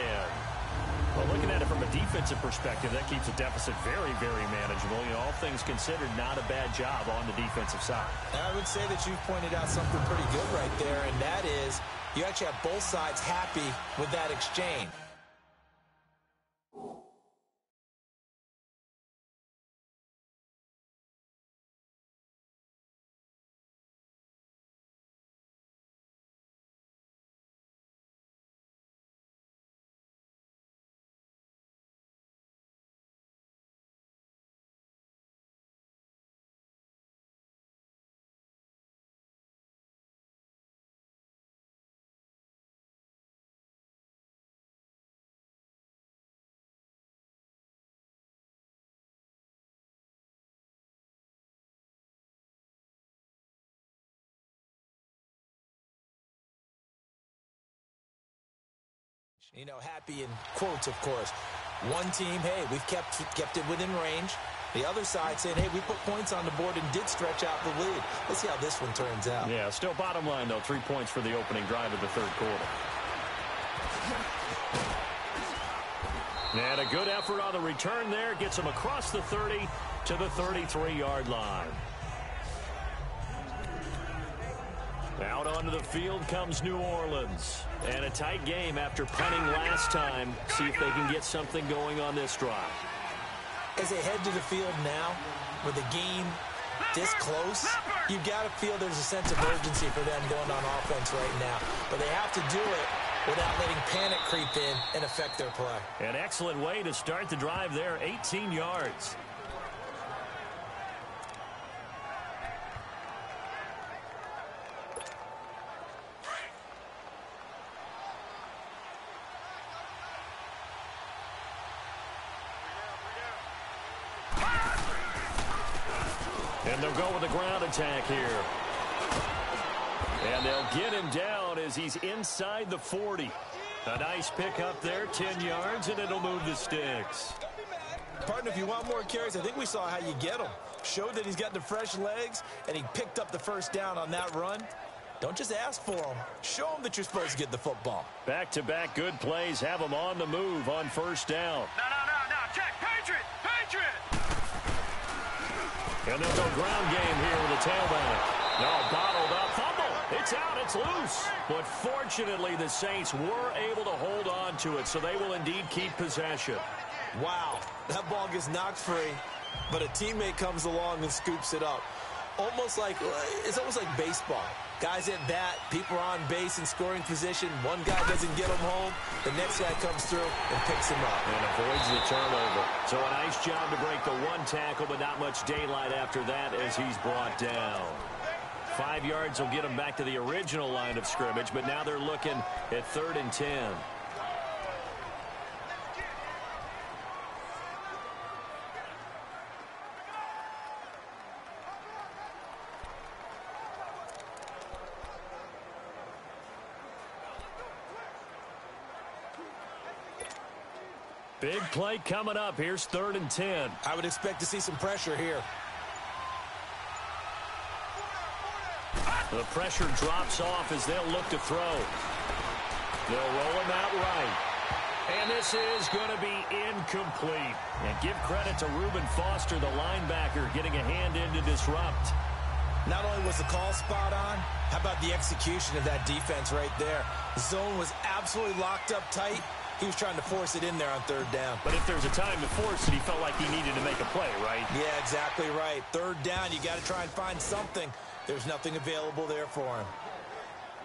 S2: Well, looking at it from a defensive perspective, that keeps the deficit very, very manageable. You know, all things considered, not a bad job on the defensive side.
S3: I would say that you've pointed out something pretty good right there, and that is you actually have both sides happy with that exchange. You know, happy in quotes, of course. One team, hey, we've kept it within range. The other side saying, hey, we put points on the board and did stretch out the lead. Let's see how this one turns out.
S2: Yeah, still bottom line, though, 3 points for the opening drive of the 3rd quarter. And a good effort on the return there. Gets him across the 30 to the 33-yard line. Out onto the field comes New Orleans. And a tight game after punting last time. See if they can get something going on this drive.
S3: As they head to the field now, with the game this close, You've got to feel there's a sense of urgency for them going on offense right now. But they have to do it without letting panic creep in and affect their play.
S2: An excellent way to start the drive there, 18 yards. And they'll go with the ground attack here. And they'll get him down as he's inside the 40. A nice pick up there, 10 yards, and it'll move the sticks.
S3: Partner, if you want more carries, I think we saw how you get them. Showed that he's got the fresh legs, and he picked up the first down on that run. Don't just ask for them. Show them that you're supposed to get the football.
S2: Back-to-back good plays have them on the move on first down.
S4: No. Check. Patriot.
S2: And they'll go ground game here with the tailback. No, bottled up. Fumble. It's out. It's loose. But fortunately, the Saints were able to hold on to it, so they will indeed keep possession.
S3: Wow, that ball gets knocked free, but a teammate comes along and scoops it up. It's almost like baseball. Guys at bat, people are on base in scoring position. One guy doesn't get him home. The next guy comes through and picks him up.
S2: And avoids the turnover. So a nice job to break the one tackle, but not much daylight after that as he's brought down. 5 yards will get him back to the original line of scrimmage, but now they're looking at 3rd and 10. Big play coming up. Here's 3rd and 10.
S3: I would expect to see some pressure here.
S2: The pressure drops off as they'll look to throw. They'll roll him out right. And this is going to be incomplete. And give credit to Reuben Foster, the linebacker, getting a hand in to disrupt.
S3: Not only was the call spot on, how about the execution of that defense right there? The zone was absolutely locked up tight. He was trying to force it in there on 3rd down.
S2: But if there's a time to force it, he felt like he needed to make a play, right?
S3: Yeah, exactly right. 3rd down, you got to try and find something. There's nothing available there for him.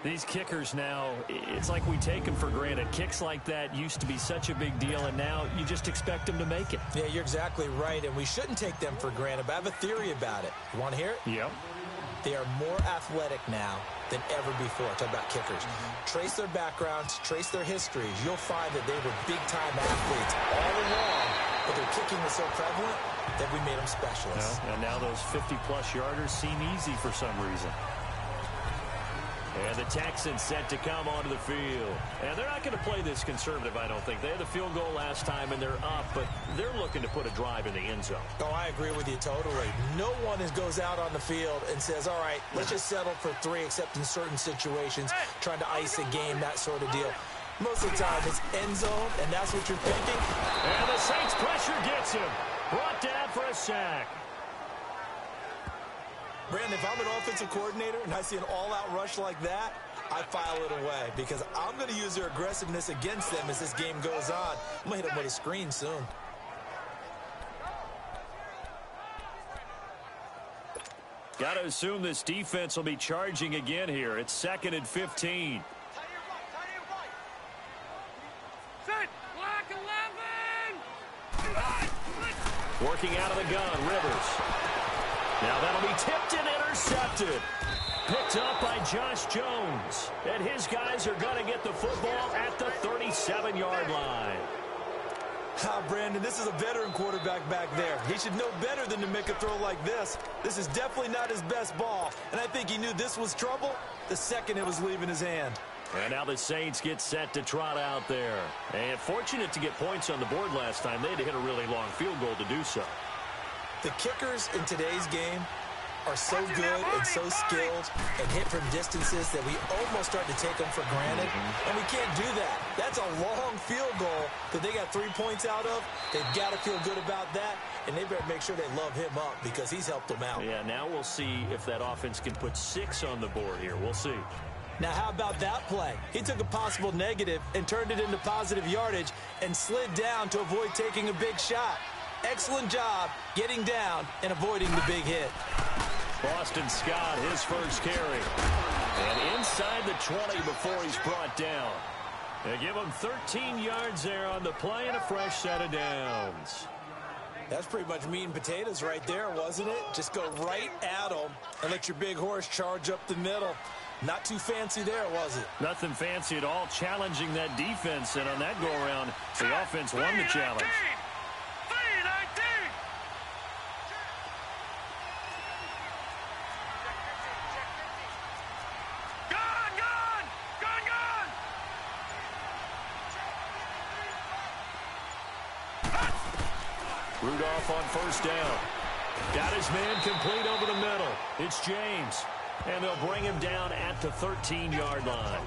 S2: These kickers now, it's like we take them for granted. Kicks like that used to be such a big deal, and now you just expect them to make it.
S3: Yeah, you're exactly right, and we shouldn't take them for granted, but I have a theory about it. You want to hear it?
S2: Yep.
S3: They are more athletic now than ever before. Talk about kickers. Trace their backgrounds, trace their histories. You'll find that they were big-time athletes all along, but their kicking was so prevalent that we made them specialists.
S2: And now those 50-plus yarders seem easy for some reason. And the Texans set to come onto the field. And they're not going to play this conservative, I don't think. They had the field goal last time, and they're up, but they're looking to put a drive in the end zone.
S3: Oh, I agree with you totally. No one goes out on the field and says, all right, let's just settle for 3, except in certain situations, trying to ice a game, that sort of deal. Most of the time, it's end zone, and that's what you're thinking.
S2: And the Saints pressure gets him. Brought down for a sack.
S3: Brandon, if I'm an offensive coordinator and I see an all-out rush like that, I file it away because I'm going to use their aggressiveness against them as this game goes on. I'm going to hit them with a screen soon.
S2: Got to assume this defense will be charging again here. It's 2nd and 15. Working out of the gun, Rivers. Now that'll be tipped and intercepted. Picked up by Josh Jones. And his guys are going to get the football at the 37-yard line.
S3: Brandon, this is a veteran quarterback back there. He should know better than to make a throw like this. This is definitely not his best ball. And I think he knew this was trouble the second it was leaving his hand.
S2: And now the Saints get set to trot out there. And fortunate to get points on the board last time. They had to hit a really long field goal to do so.
S3: The kickers in today's game are so good and so skilled and hit from distances that we almost start to take them for granted. And we can't do that. That's a long field goal that they got 3 points out of. They've got to feel good about that, and they better make sure they love him up because he's helped them out.
S2: Yeah, now we'll see if that offense can put 6 on the board here. We'll see.
S3: Now, how about that play? He took a possible negative and turned it into positive yardage and slid down to avoid taking a big shot. Excellent job getting down and avoiding the big hit.
S2: Boston Scott, his first carry. And inside the 20 before he's brought down. They give him 13 yards there on the play and a fresh set of downs.
S3: That's pretty much meat and potatoes right there, wasn't it? Just go right at him and let your big horse charge up the middle. Not too fancy there, was it?
S2: Nothing fancy at all, challenging that defense. And on that go-around, the offense won the challenge. Runoff on first down. Got his man complete over the middle. It's James. And they'll bring him down at the 13-yard line.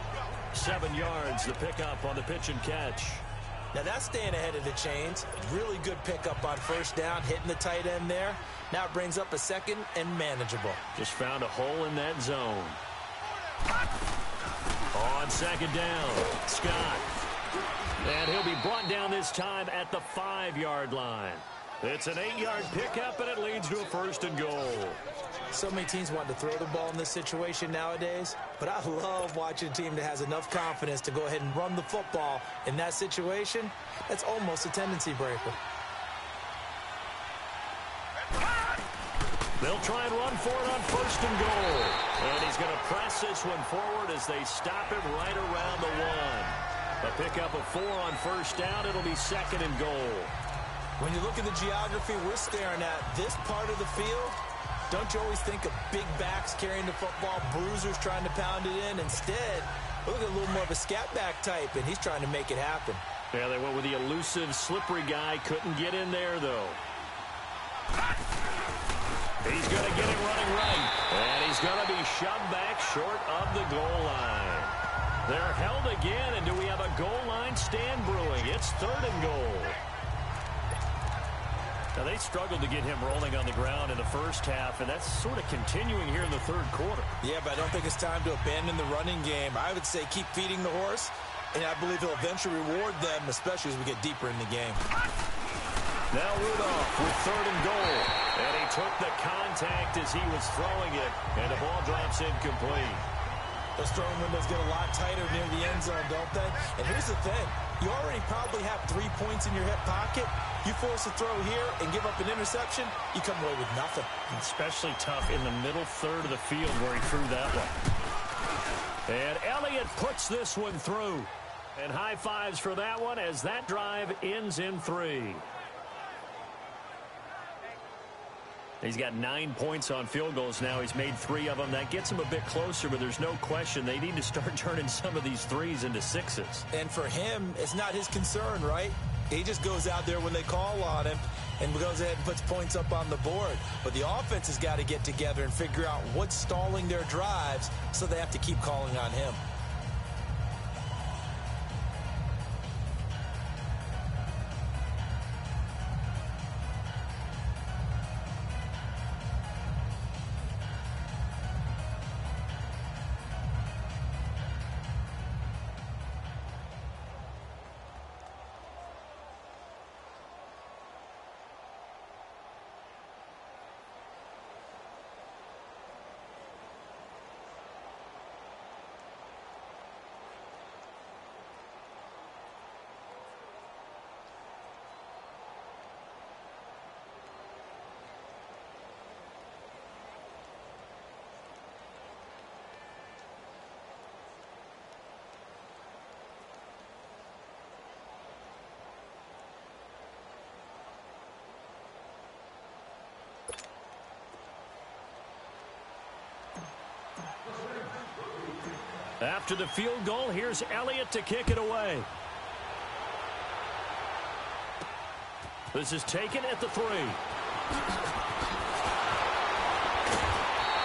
S2: 7 yards, the pickup on the pitch and catch.
S3: Now that's staying ahead of the chains. Really good pickup on first down, hitting the tight end there. Now it brings up a second and manageable.
S2: Just found a hole in that zone. On second down, Scott. And he'll be brought down this time at the 5-yard line. It's an 8-yard pickup, and it leads to a first and goal.
S3: So many teams want to throw the ball in this situation nowadays, but I love watching a team that has enough confidence to go ahead and run the football in that situation. That's almost a tendency breaker.
S2: They'll try and run for it on first and goal. And he's going to press this one forward as they stop him right around the 1. A pickup of 4 on first down. It'll be second and goal.
S3: When you look at the geography we're staring at, this part of the field, don't you always think of big backs carrying the football, bruisers trying to pound it in? Instead, look at a little more of a scat back type, and he's trying to make it happen.
S2: Yeah, they went with the elusive, slippery guy. Couldn't get in there, though. He's going to get it running right. And he's going to be shoved back short of the goal line. They're held again, and do we have a goal line stand brewing? It's third and goal. Now, they struggled to get him rolling on the ground in the first half, and that's sort of continuing here in the third quarter.
S3: Yeah, but I don't think it's time to abandon the running game. I would say keep feeding the horse, and I believe he'll eventually reward them, especially as we get deeper in the game.
S2: Now Runoff with third and goal, and he took the contact as he was throwing it, and the ball drops incomplete.
S3: Those throwing windows get a lot tighter near the end zone, don't they? And here's the thing. You already probably have 3 points in your hip pocket. You force a throw here and give up an interception, you come away with nothing.
S2: Especially tough in the middle third of the field where he threw that one. And Elliott puts this one through. And high fives for that one as that drive ends in 3. He's got 9 points on field goals now. He's made 3 of them. That gets him a bit closer, but there's no question they need to start turning some of these 3s into 6s.
S3: And for him, it's not his concern, right? He just goes out there when they call on him and goes ahead and puts points up on the board. But the offense has got to get together and figure out what's stalling their drives, so they have to keep calling on him.
S2: After the field goal, here's Elliott to kick it away. This is taken at the 3.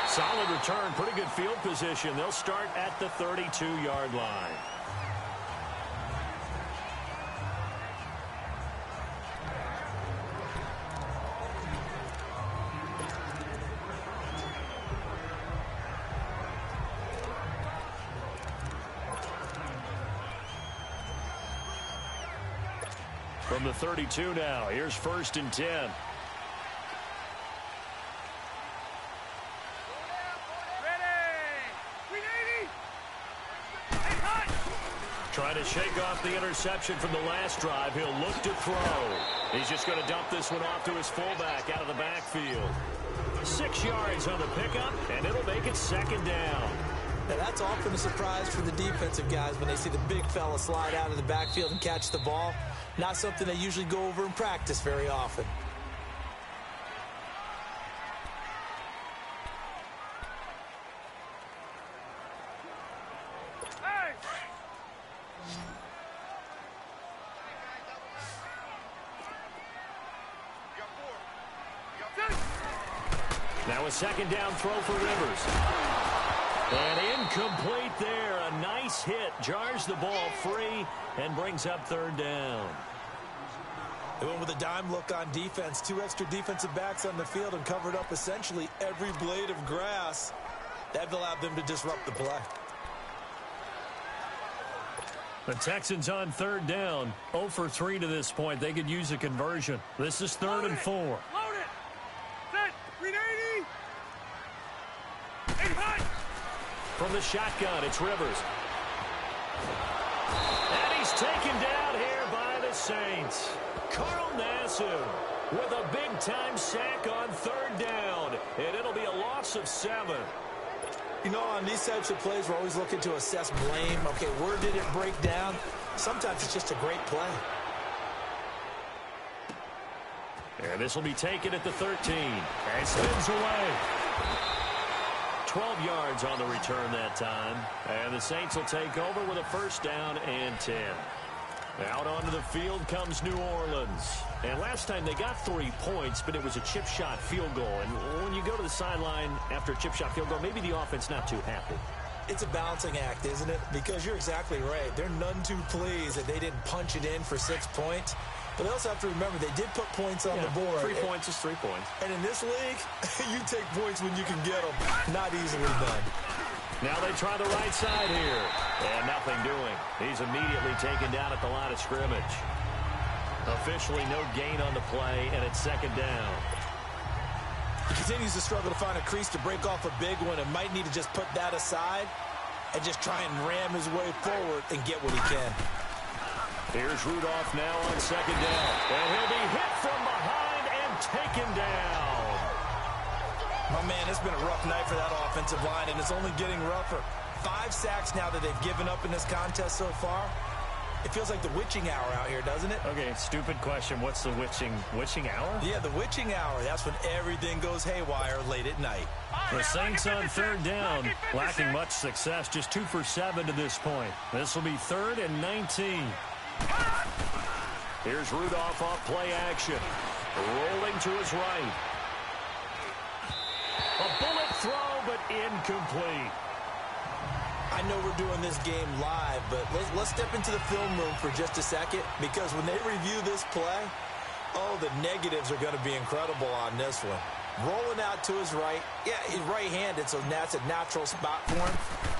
S2: Solid return, pretty good field position. They'll start at the 32-yard line. From the 32 now, here's 1st and 10. shake off the interception from the last drive. He'll look to throw. He's just going to dump this one off to his fullback out of the backfield. 6 yards on the pickup, and it'll make it second down.
S3: Now, that's often a surprise for the defensive guys when they see the big fella slide out of the backfield and catch the ball. Not something they usually go over in practice very often.
S2: Now a second down throw for Rivers. And incomplete there. A nice hit. Jars the ball free and brings up third down.
S3: They went with a dime look on defense. 2 extra defensive backs on the field and covered up essentially every blade of grass. That allowed them to disrupt the play.
S2: The Texans on third down. 0 for 3 to this point. They could use a conversion. This is third and 4.
S4: Load it. Set. 380. Hey, high.
S2: From the shotgun, it's Rivers. And he's taken down here by the Saints. Carl Nassib with a big-time sack on third down. And it'll be a loss of 7.
S3: You know, on these types of plays, we're always looking to assess blame. Okay, where did it break down? Sometimes it's just a great play.
S2: And this will be taken at the 13. And spins away. 12 yards on the return that time. And the Saints will take over with a first down and 10. Out onto the field comes New Orleans. And last time they got 3 points, but it was a chip shot field goal. And when you go to the sideline after a chip shot field goal, maybe the offense not too happy.
S3: It's a balancing act, isn't it? Because you're exactly right. They're none too pleased that they didn't punch it in for 6 points. But they also have to remember they did put points on the board.
S2: 3 points is 3 points.
S3: And in this league, you take points when you can get them. Not easily done.
S2: Now they try the right side here. And nothing doing. He's immediately taken down at the line of scrimmage. Officially no gain on the play, and it's second down.
S3: He continues to struggle to find a crease to break off a big one and might need to just put that aside and just try and ram his way forward and get what he can.
S2: Here's Runoff now on second down. And he'll be hit from behind and taken down.
S3: My man, it's been a rough night for that offensive line, and it's only getting rougher. 5 sacks now that they've given up in this contest so far. It feels like the witching hour out here, doesn't it?
S2: Okay, stupid question. What's the witching hour?
S3: Yeah, the witching hour. That's when everything goes haywire late at night.
S2: The Saints on third down, lacking much success. Just 2 for 7 to this point. This will be 3rd and 19. Here's Rudolph off play action. Rolling to his right. A bullet throw, but incomplete.
S3: I know we're doing this game live, but let's step into the film room for just a second, because when they review this play, oh, the negatives are going to be incredible on this one. Rolling out to his right. Yeah, he's right-handed, so that's a natural spot for him.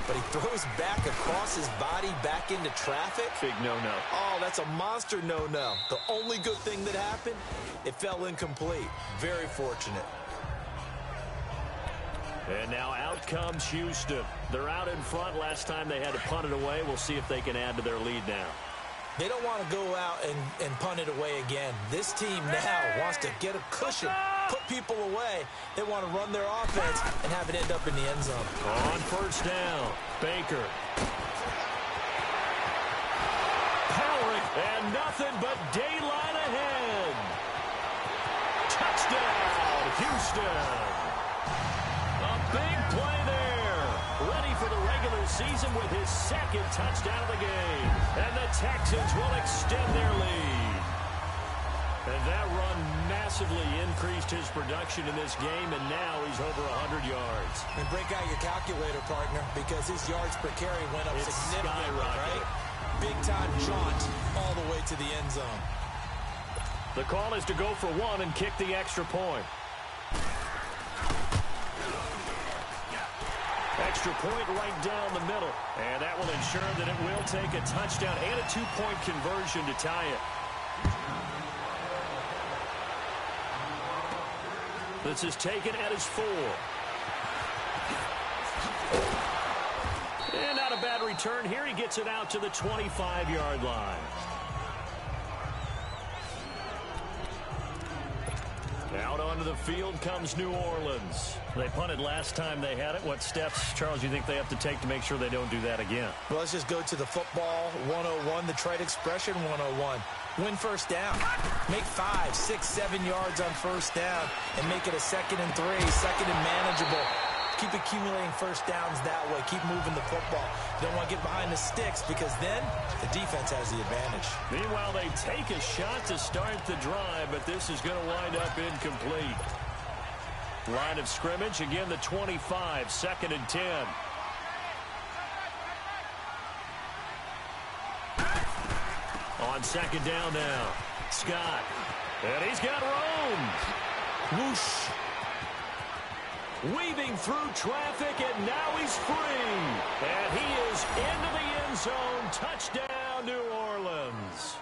S3: But he throws back across his body back into traffic.
S2: Big no-no.
S3: Oh, that's a monster no-no. The only good thing that happened, it fell incomplete. Very fortunate.
S2: And now out comes Houston. They're out in front. Last time they had to punt it away. We'll see if they can add to their lead now.
S3: They don't want to go out and punt it away again. This team now wants to get a cushion, put people away. They want to run their offense and have it end up in the end zone.
S2: On first down, Baker. Powering, and nothing but daylight ahead. Touchdown, Houston. A big play there. Ready for the regular season with his 2nd touchdown of the game. And the Texans will extend their lead. And that run massively increased his production in this game, and now he's over 100 yards.
S3: And break out your calculator, partner, because his yards per carry went up significantly, right? Big-time jaunt all the way to the end zone.
S2: The call is to go for 1 and kick the extra point. Extra point right down the middle. And that will ensure that it will take a touchdown and a 2-point conversion to tie it. This is taken at his 4. And not a bad return here. He gets it out to the 25-yard line. Out onto the field comes New Orleans. They punted last time they had it. What steps, Charles, you think they have to take to make sure they don't do that again?
S3: Well, let's just go to the football 101, the trite expression 101. Win first down. Make 5, 6, 7 yards on first down and make it a 2nd and 3, 2nd and manageable. Keep accumulating first downs that way. Keep moving the football. You don't want to get behind the sticks because then the defense has the advantage.
S2: Meanwhile, they take a shot to start the drive, but this is going to wind up incomplete. Line of scrimmage, again the 25, 2nd and 10. On 2nd down now, Scott. And he's got room. Whoosh. Weaving through traffic, and now he's free. And he is into the end zone. Touchdown, New Orleans.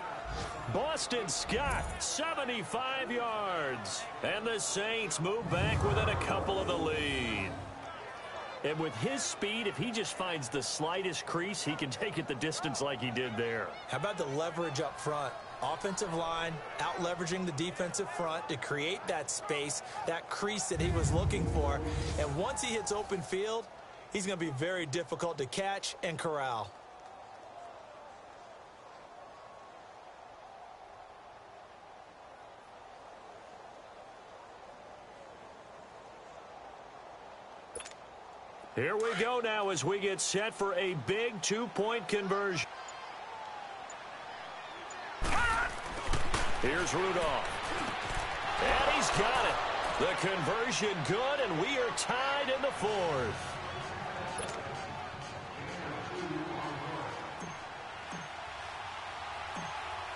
S2: Boston Scott, 75 yards. And the Saints move back within a couple of the lead. And with his speed, if he just finds the slightest crease, he can take it the distance like he did there.
S3: How about the leverage up front? Offensive line out leveraging the defensive front to create that space, that crease that he was looking for. And once he hits open field, he's going to be very difficult to catch and corral.
S2: Here we go now as we get set for a big 2-point conversion. Here's Runoff. And he's got it. The conversion good, and we are tied in the 4th.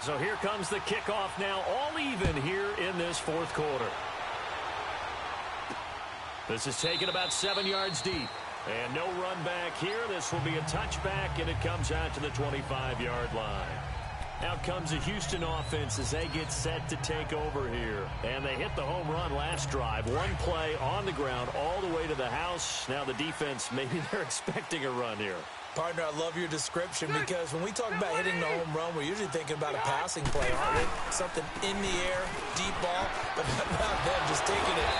S2: So here comes the kickoff now, all even here in this 4th quarter. This is taken about 7 yards deep. And no run back here. This will be a touchback, and it comes out to the 25-yard line. Out comes the Houston offense as they get set to take over here. And they hit the home run last drive. One play on the ground all the way to the house. Now the defense, maybe they're expecting a run here.
S3: Partner, I love your description because when we talk about hitting the home run, we're usually thinking about a passing play, aren't we? Something in the air, deep ball, but not them just taking it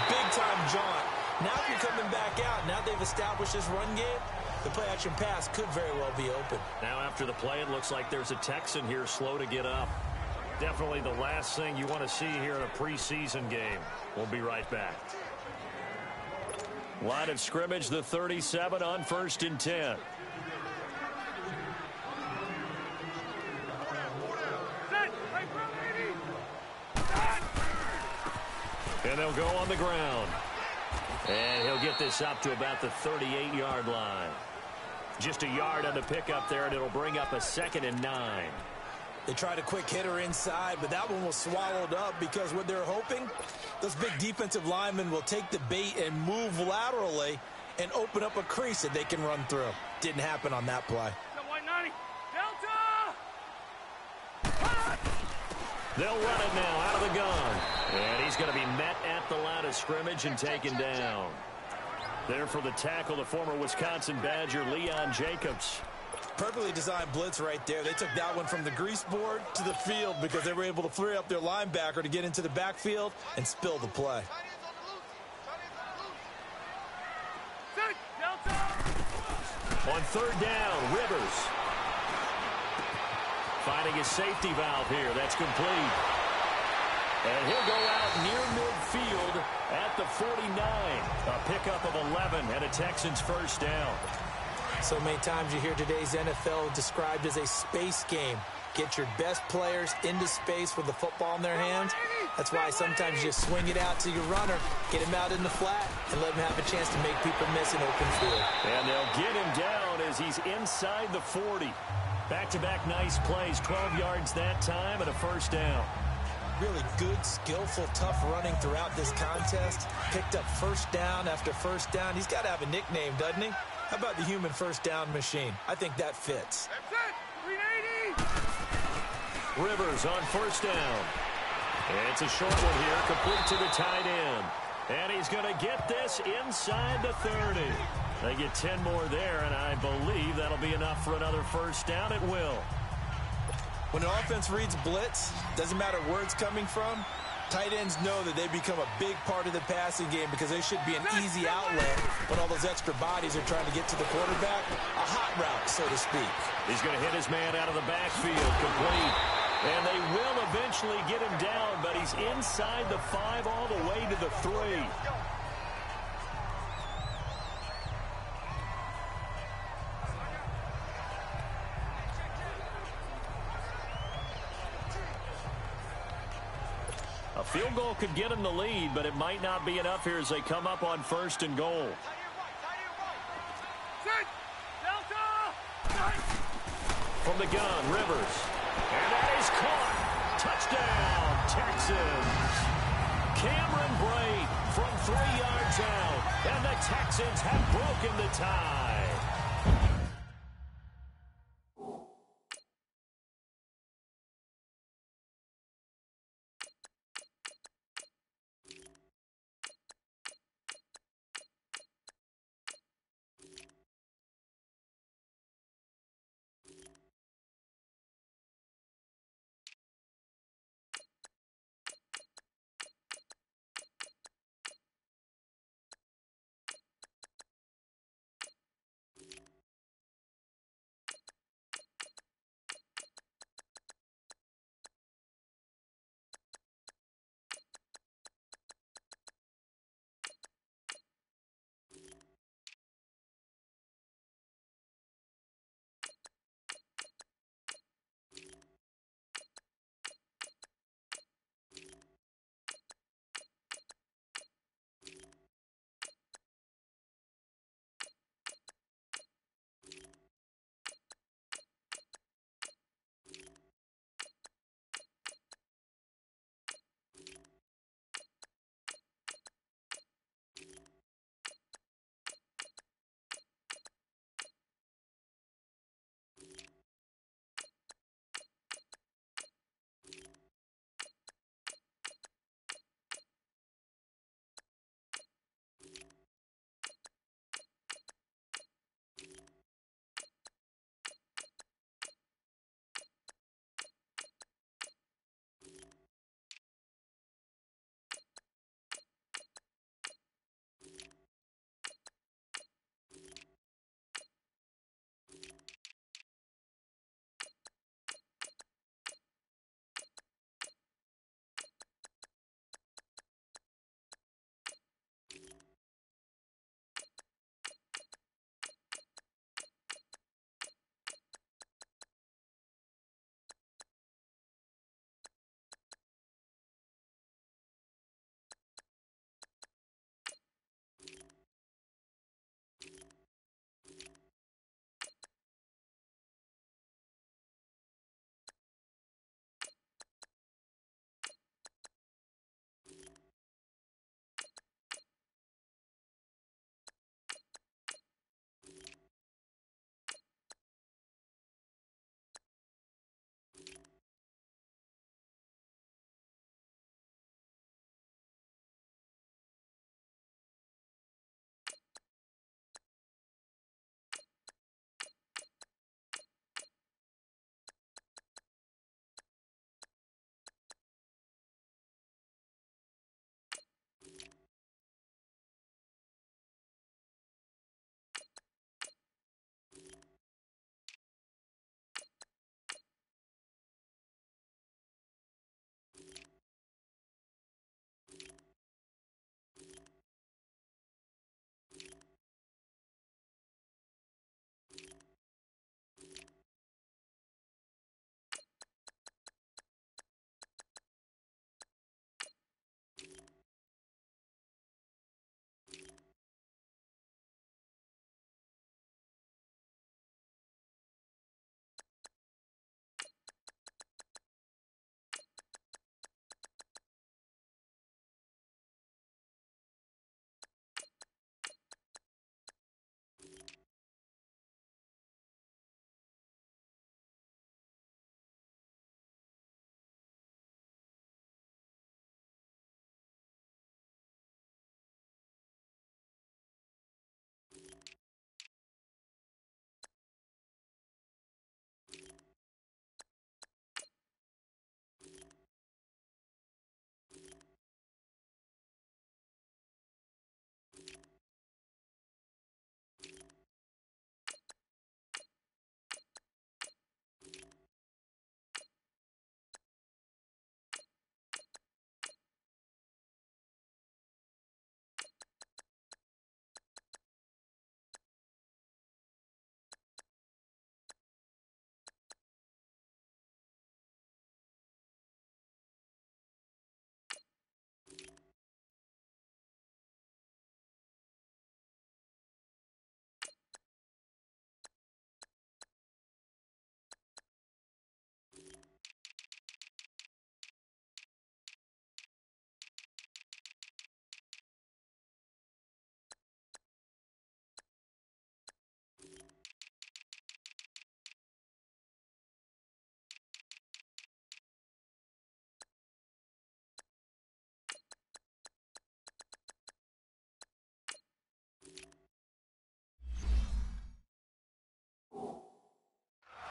S3: big-time jaunt. Now if you're coming back out, now they've established this run game, the play-action pass could very well be open.
S2: Now after the play, it looks like there's a Texan here slow to get up. Definitely the last thing you want to see here in a preseason game. We'll be right back. Line of scrimmage, the 37 on 1st and 10. And they'll go on the ground. And he'll get this up to about the 38-yard line. Just a yard on the pickup there, and it'll bring up a 2nd and 9.
S3: They tried a quick hitter inside, but that one was swallowed up because what they're hoping, those big defensive linemen will take the bait and move laterally and open up a crease that they can run through. Didn't happen on that play.
S2: They'll run it now out of the gun. And he's going to be met at the line of scrimmage and taken down. There for the tackle, the former Wisconsin Badger, Leon Jacobs.
S3: Perfectly designed blitz right there. They took that one from the grease board to the field because they were able to free up their linebacker to get into the backfield and spill the play.
S2: On 3rd down, Rivers. Finding his safety valve here. That's complete. And he'll go out near midfield at the 49. A pickup of 11 and a Texans first down.
S3: So many times you hear today's NFL described as a space game. Get your best players into space with the football in their hands. That's why sometimes you swing it out to your runner, get him out in the flat, and let him have a chance to make people miss an open field.
S2: And they'll get him down as he's inside the 40. Back-to-back nice plays, 12 yards that time and a first down.
S3: Really good, skillful, tough running throughout this contest. Picked up first down after first down. He's got to have a nickname, doesn't he? How about the human first down machine? I think that fits.
S2: Rivers on first down. It's a short one here, complete to the tight end. And he's going to get this inside the 30. They get 10 more there, and I believe that'll be enough for another first down. It will.
S3: When an offense reads blitz, doesn't matter where it's coming from, tight ends know that they become a big part of the passing game because they should be an easy outlet when all those extra bodies are trying to get to the quarterback. A hot route, so to speak.
S2: He's going to hit his man out of the backfield, complete. And they will eventually get him down, but he's inside the 5 all the way to the 3. A field goal could get him the lead, but it might not be enough here as they come up on 1st and goal. From the gun, Rivers. And that is caught. Touchdown, Texans. Cameron Brate from 3 yards out. And the Texans have broken the tie.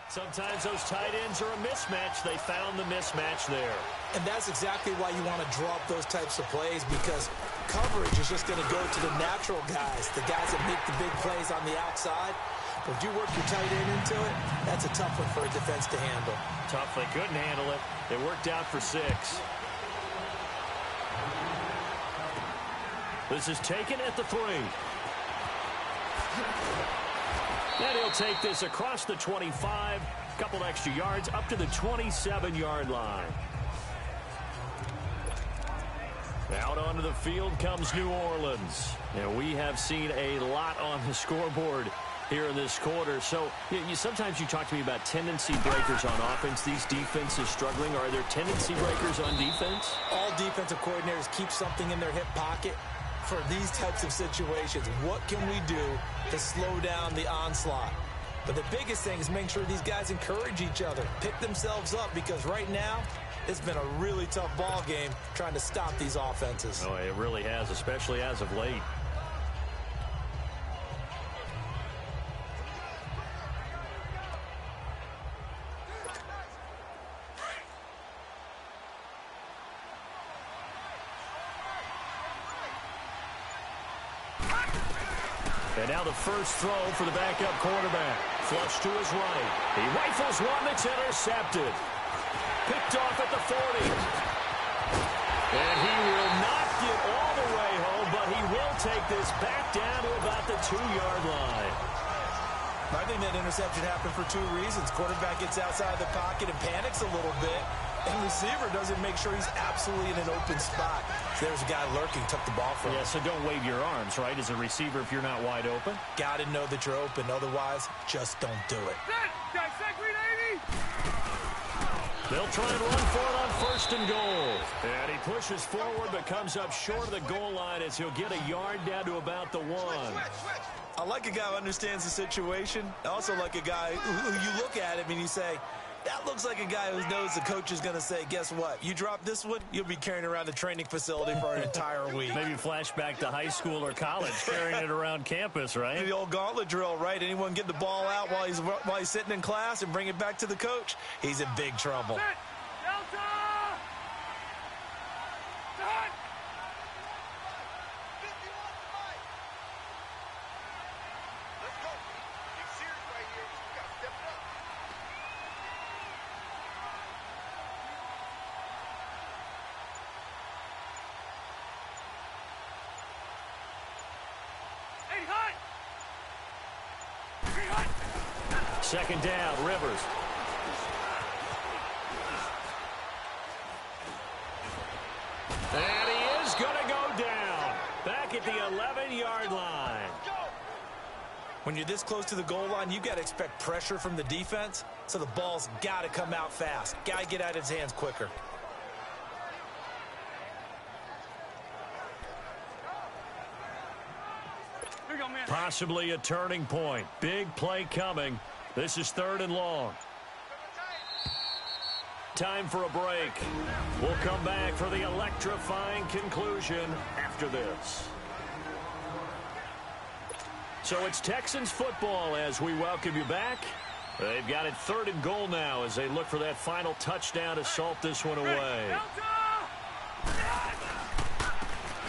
S2: Sometimes those tight ends are a mismatch. They found the mismatch there.
S3: And that's exactly why you want to draw up those types of plays, because coverage is just going to go to the natural guys, the guys that make the big plays on the outside. But if you work your tight end into it, that's a tough one for a defense to handle.
S2: Tough. They couldn't handle it. It worked out for 6. This is taken at the 3. And he'll take this across the 25. Couple extra yards up to the 27-yard line. Out onto the field comes New Orleans. And we have seen a lot on the scoreboard here in this quarter. So sometimes you talk to me about tendency breakers on offense. These defenses struggling. Are there tendency breakers on defense?
S3: All defensive coordinators keep something in their hip pocket for these types of situations. What can we do to slow down the onslaught? But the biggest thing is make sure these guys encourage each other, pick themselves up, because right now it's been a really tough ball game trying to stop these offenses.
S2: Oh, it really has, especially as of late. And now the first throw for the backup quarterback. Flush to his right. He rifles one that's intercepted. Picked off at the 40. And he will not get all the way home, but he will take this back down to about the 2-yard line.
S3: I think that interception happened for 2 reasons. Quarterback gets outside the pocket and panics a little bit, and receiver doesn't make sure he's absolutely in an open spot. So there's a guy lurking, took the ball from him.
S2: Yeah, so don't wave your arms, right, as a receiver if you're not wide open?
S3: Got to know that you're open. Otherwise, just don't do it.
S2: They'll try and run for it on 1st and goal. And he pushes forward but comes up short of the goal line as he'll get a yard down to about the 1.
S3: I like a guy who understands the situation. I also like a guy who you look at him and you say, that looks like a guy who knows the coach is going to say, guess what? You drop this one, you'll be carrying around the training facility for an entire week.
S2: Maybe flashback to high school or college, carrying it around campus, right?
S3: The old gauntlet drill, right? Anyone get the ball out while he's sitting in class and bring it back to the coach, he's in big trouble.
S2: Second down, Rivers. And he is going to go down. Back at the 11-yard line.
S3: When you're this close to the goal line, you got to expect pressure from the defense, so the ball's got to come out fast. Got to get out of his hands quicker.
S2: Possibly a turning point. Big play coming. This is 3rd and long. Time for a break. We'll come back for the electrifying conclusion after this. So it's Texans football as we welcome you back. They've got it 3rd and goal now as they look for that final touchdown to salt this one away.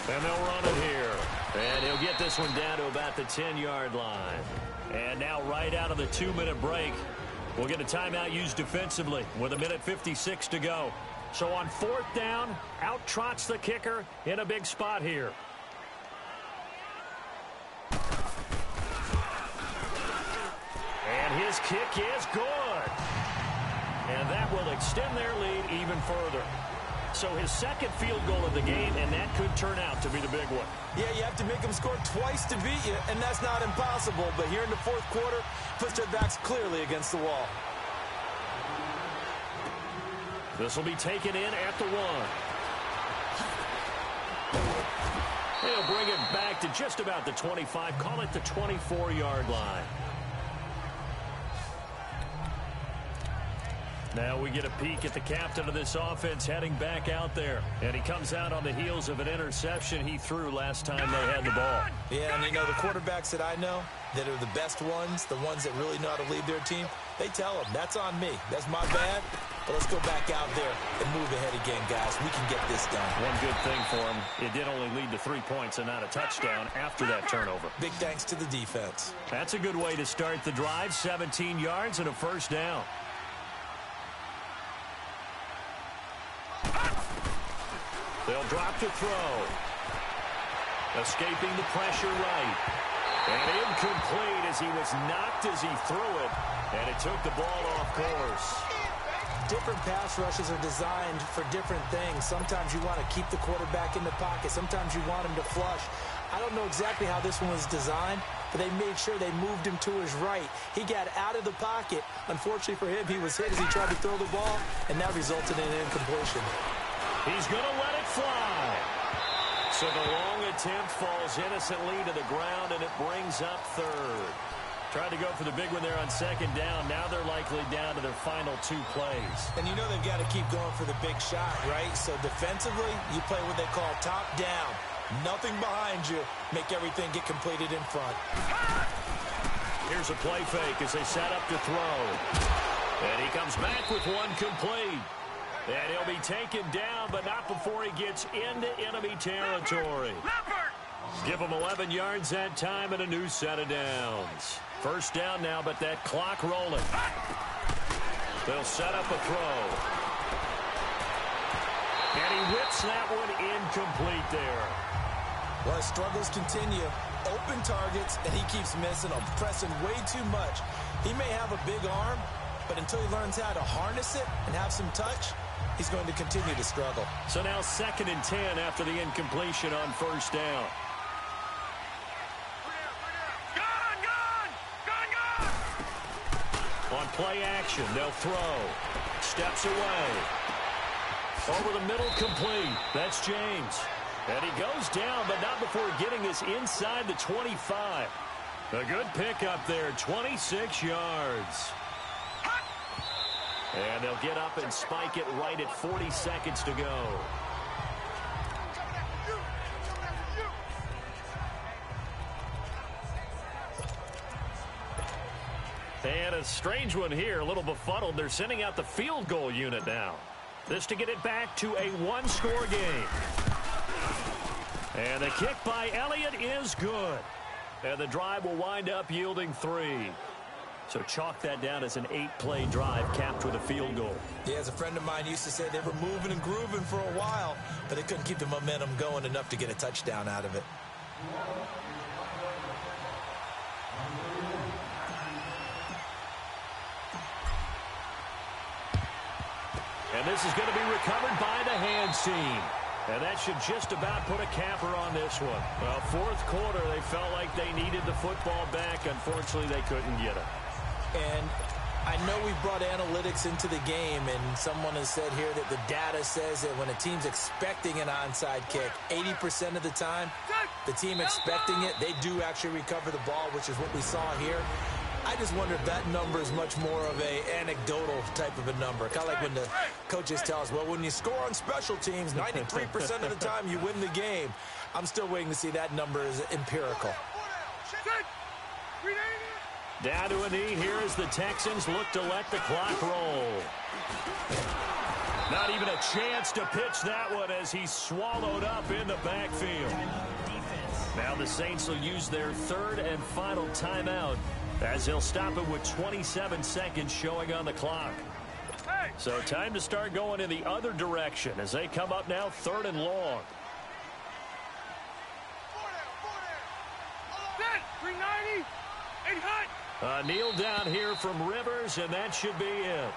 S2: And they'll run it here. And he'll get this one down to about the 10-yard line. And now right out of the 2-minute break, we'll get a timeout used defensively with 1:56 to go. So on 4th down, out trots the kicker in a big spot here. And his kick is good. And that will extend their lead even further. So his 2nd field goal of the game, and that could turn out to be the big one.
S3: Yeah, you have to make them score twice to beat you, and that's not impossible. But here in the 4th quarter, puts their backs clearly against the wall.
S2: This will be taken in at the 1. He'll bring it back to just about the 25, call it the 24-yard line. Now we get a peek at the captain of this offense heading back out there. And he comes out on the heels of an interception he threw last time they had the ball.
S3: Yeah, and you know, the quarterbacks that I know that are the best ones, the ones that really know how to lead their team, they tell them, that's on me. That's my bad. But let's go back out there and move ahead again, guys. We can get this done.
S2: One good thing for him, it did only lead to 3 points and not a touchdown after that turnover.
S3: Big thanks to the defense.
S2: That's a good way to start the drive. 17 yards and a first down. They'll drop to throw. Escaping the pressure right. And incomplete as he was knocked as he threw it. And it took the ball off course.
S3: Different pass rushes are designed for different things. Sometimes you want to keep the quarterback in the pocket. Sometimes you want him to flush. I don't know exactly how this one was designed, but they made sure they moved him to his right. He got out of the pocket. Unfortunately for him, he was hit as he tried to throw the ball, and that resulted in an incompletion.
S2: He's going to let it fly. So the long attempt falls innocently to the ground, and it brings up third. Tried to go for the big one there on second down. Now they're likely down to their final 2 plays.
S3: And you know they've got to keep going for the big shot, right? So defensively, you play what they call top down. Nothing behind you. Make everything get completed in front.
S2: Here's a play fake as they set up to throw. And he comes back with one complete. And he'll be taken down, but not before he gets into enemy territory. Give him 11 yards that time and a new set of downs. First down now, but that clock rolling. They'll set up a throw. And he whips that one incomplete there.
S3: Well, his struggles continue. Open targets, and he keeps missing them, pressing way too much. He may have a big arm, but until he learns how to harness it and have some touch, he's going to continue to struggle.
S2: So now 2nd and 10 after the incompletion on first down. On play action, they'll throw. Steps away. Over the middle, complete. That's James. And he goes down, but not before getting us inside the 25. A good pickup there, 26 yards. And they'll get up and spike it right at 40 seconds to go. And a strange one here, a little befuddled. They're sending out the field goal unit now. This to get it back to a one-score game. And the kick by Elliott is good. And the drive will wind up yielding 3. So chalk that down as an 8-play drive capped with a field goal.
S3: Yeah, as a friend of mine used to say, they were moving and grooving for a while, but they couldn't keep the momentum going enough to get a touchdown out of it.
S2: And this is going to be recovered by the hands team. And that should just about put a capper on this one. Well, 4th quarter, they felt like they needed the football back. Unfortunately, they couldn't get it.
S3: And I know we've brought analytics into the game, and someone has said here that the data says that when a team's expecting an onside kick, 80% of the time, the team expecting it, they do actually recover the ball, which is what we saw here. I just wonder if that number is much more of a anecdotal type of a number. Kind of like when the coaches tell us, well, when you score on special teams, 93% of the time you win the game. I'm still waiting to see that number is empirical.
S2: Down to a knee here as the Texans look to let the clock roll. Not even a chance to pitch that one as he's swallowed up in the backfield. Now the Saints will use their 3rd and final timeout as they'll stop it with 27 seconds showing on the clock. So time to start going in the other direction as they come up now 3rd and long.
S4: 390, 8 hut.
S2: A kneel down here from Rivers, and that should be it.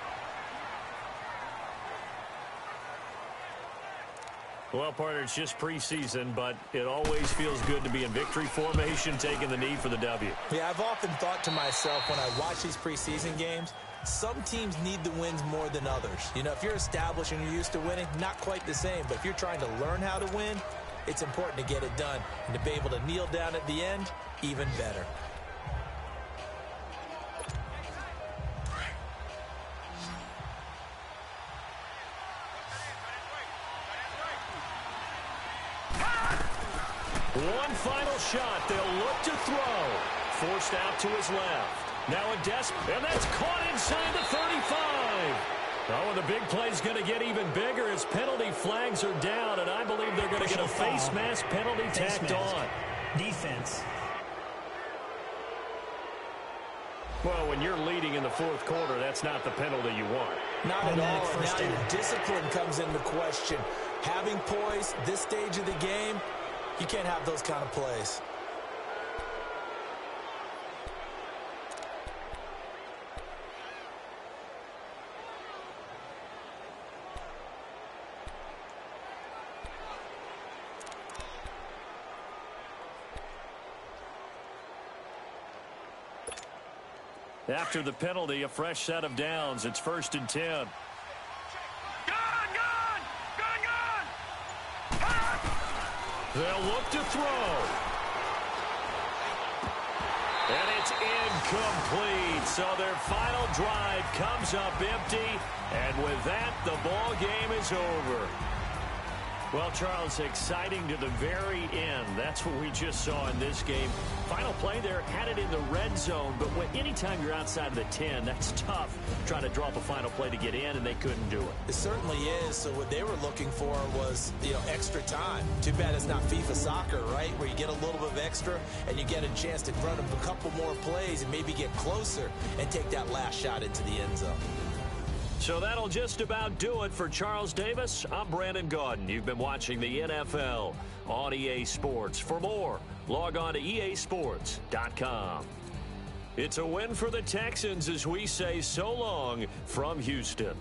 S2: Well, partner, it's just preseason, but it always feels good to be in victory formation, taking the knee for the W.
S3: Yeah, I've often thought to myself when I watch these preseason games, some teams need the wins more than others. You know, if you're established and you're used to winning, not quite the same. But if you're trying to learn how to win, it's important to get it done. And to be able to kneel down at the end, even better.
S2: One final shot. They'll look to throw. Forced out to his left. Now a and that's caught inside the 35. Oh, and the big play's going to get even bigger as penalty flags are down, and I believe they're going to get a face mask penalty tacked on.
S5: Defense.
S2: Well, when you're leading in the fourth quarter, that's not the penalty you want.
S3: Not at all. Now your discipline comes into question. Having poise this stage of the game, you can't have those kind of plays.
S2: After the penalty, a fresh set of downs. It's 1st and 10.
S4: Gone!
S2: They'll look to throw. And it's incomplete. So their final drive comes up empty. And with that, the ball game is over. Well, Charles, exciting to the very end. That's what we just saw in this game. Final play there, had it in the red zone, but anytime you're outside of the 10, that's tough trying to draw up a final play to get in, and they couldn't do it.
S3: It certainly is. So what they were looking for was, extra time. Too bad it's not FIFA soccer, right, where you get a little bit of extra and you get a chance to run a couple more plays and maybe get closer and take that last shot into the end zone.
S2: So that'll just about do it for Charles Davis. I'm Brandon Gaudin. You've been watching the NFL on EA Sports. For more, log on to easports.com. It's a win for the Texans as we say so long from Houston.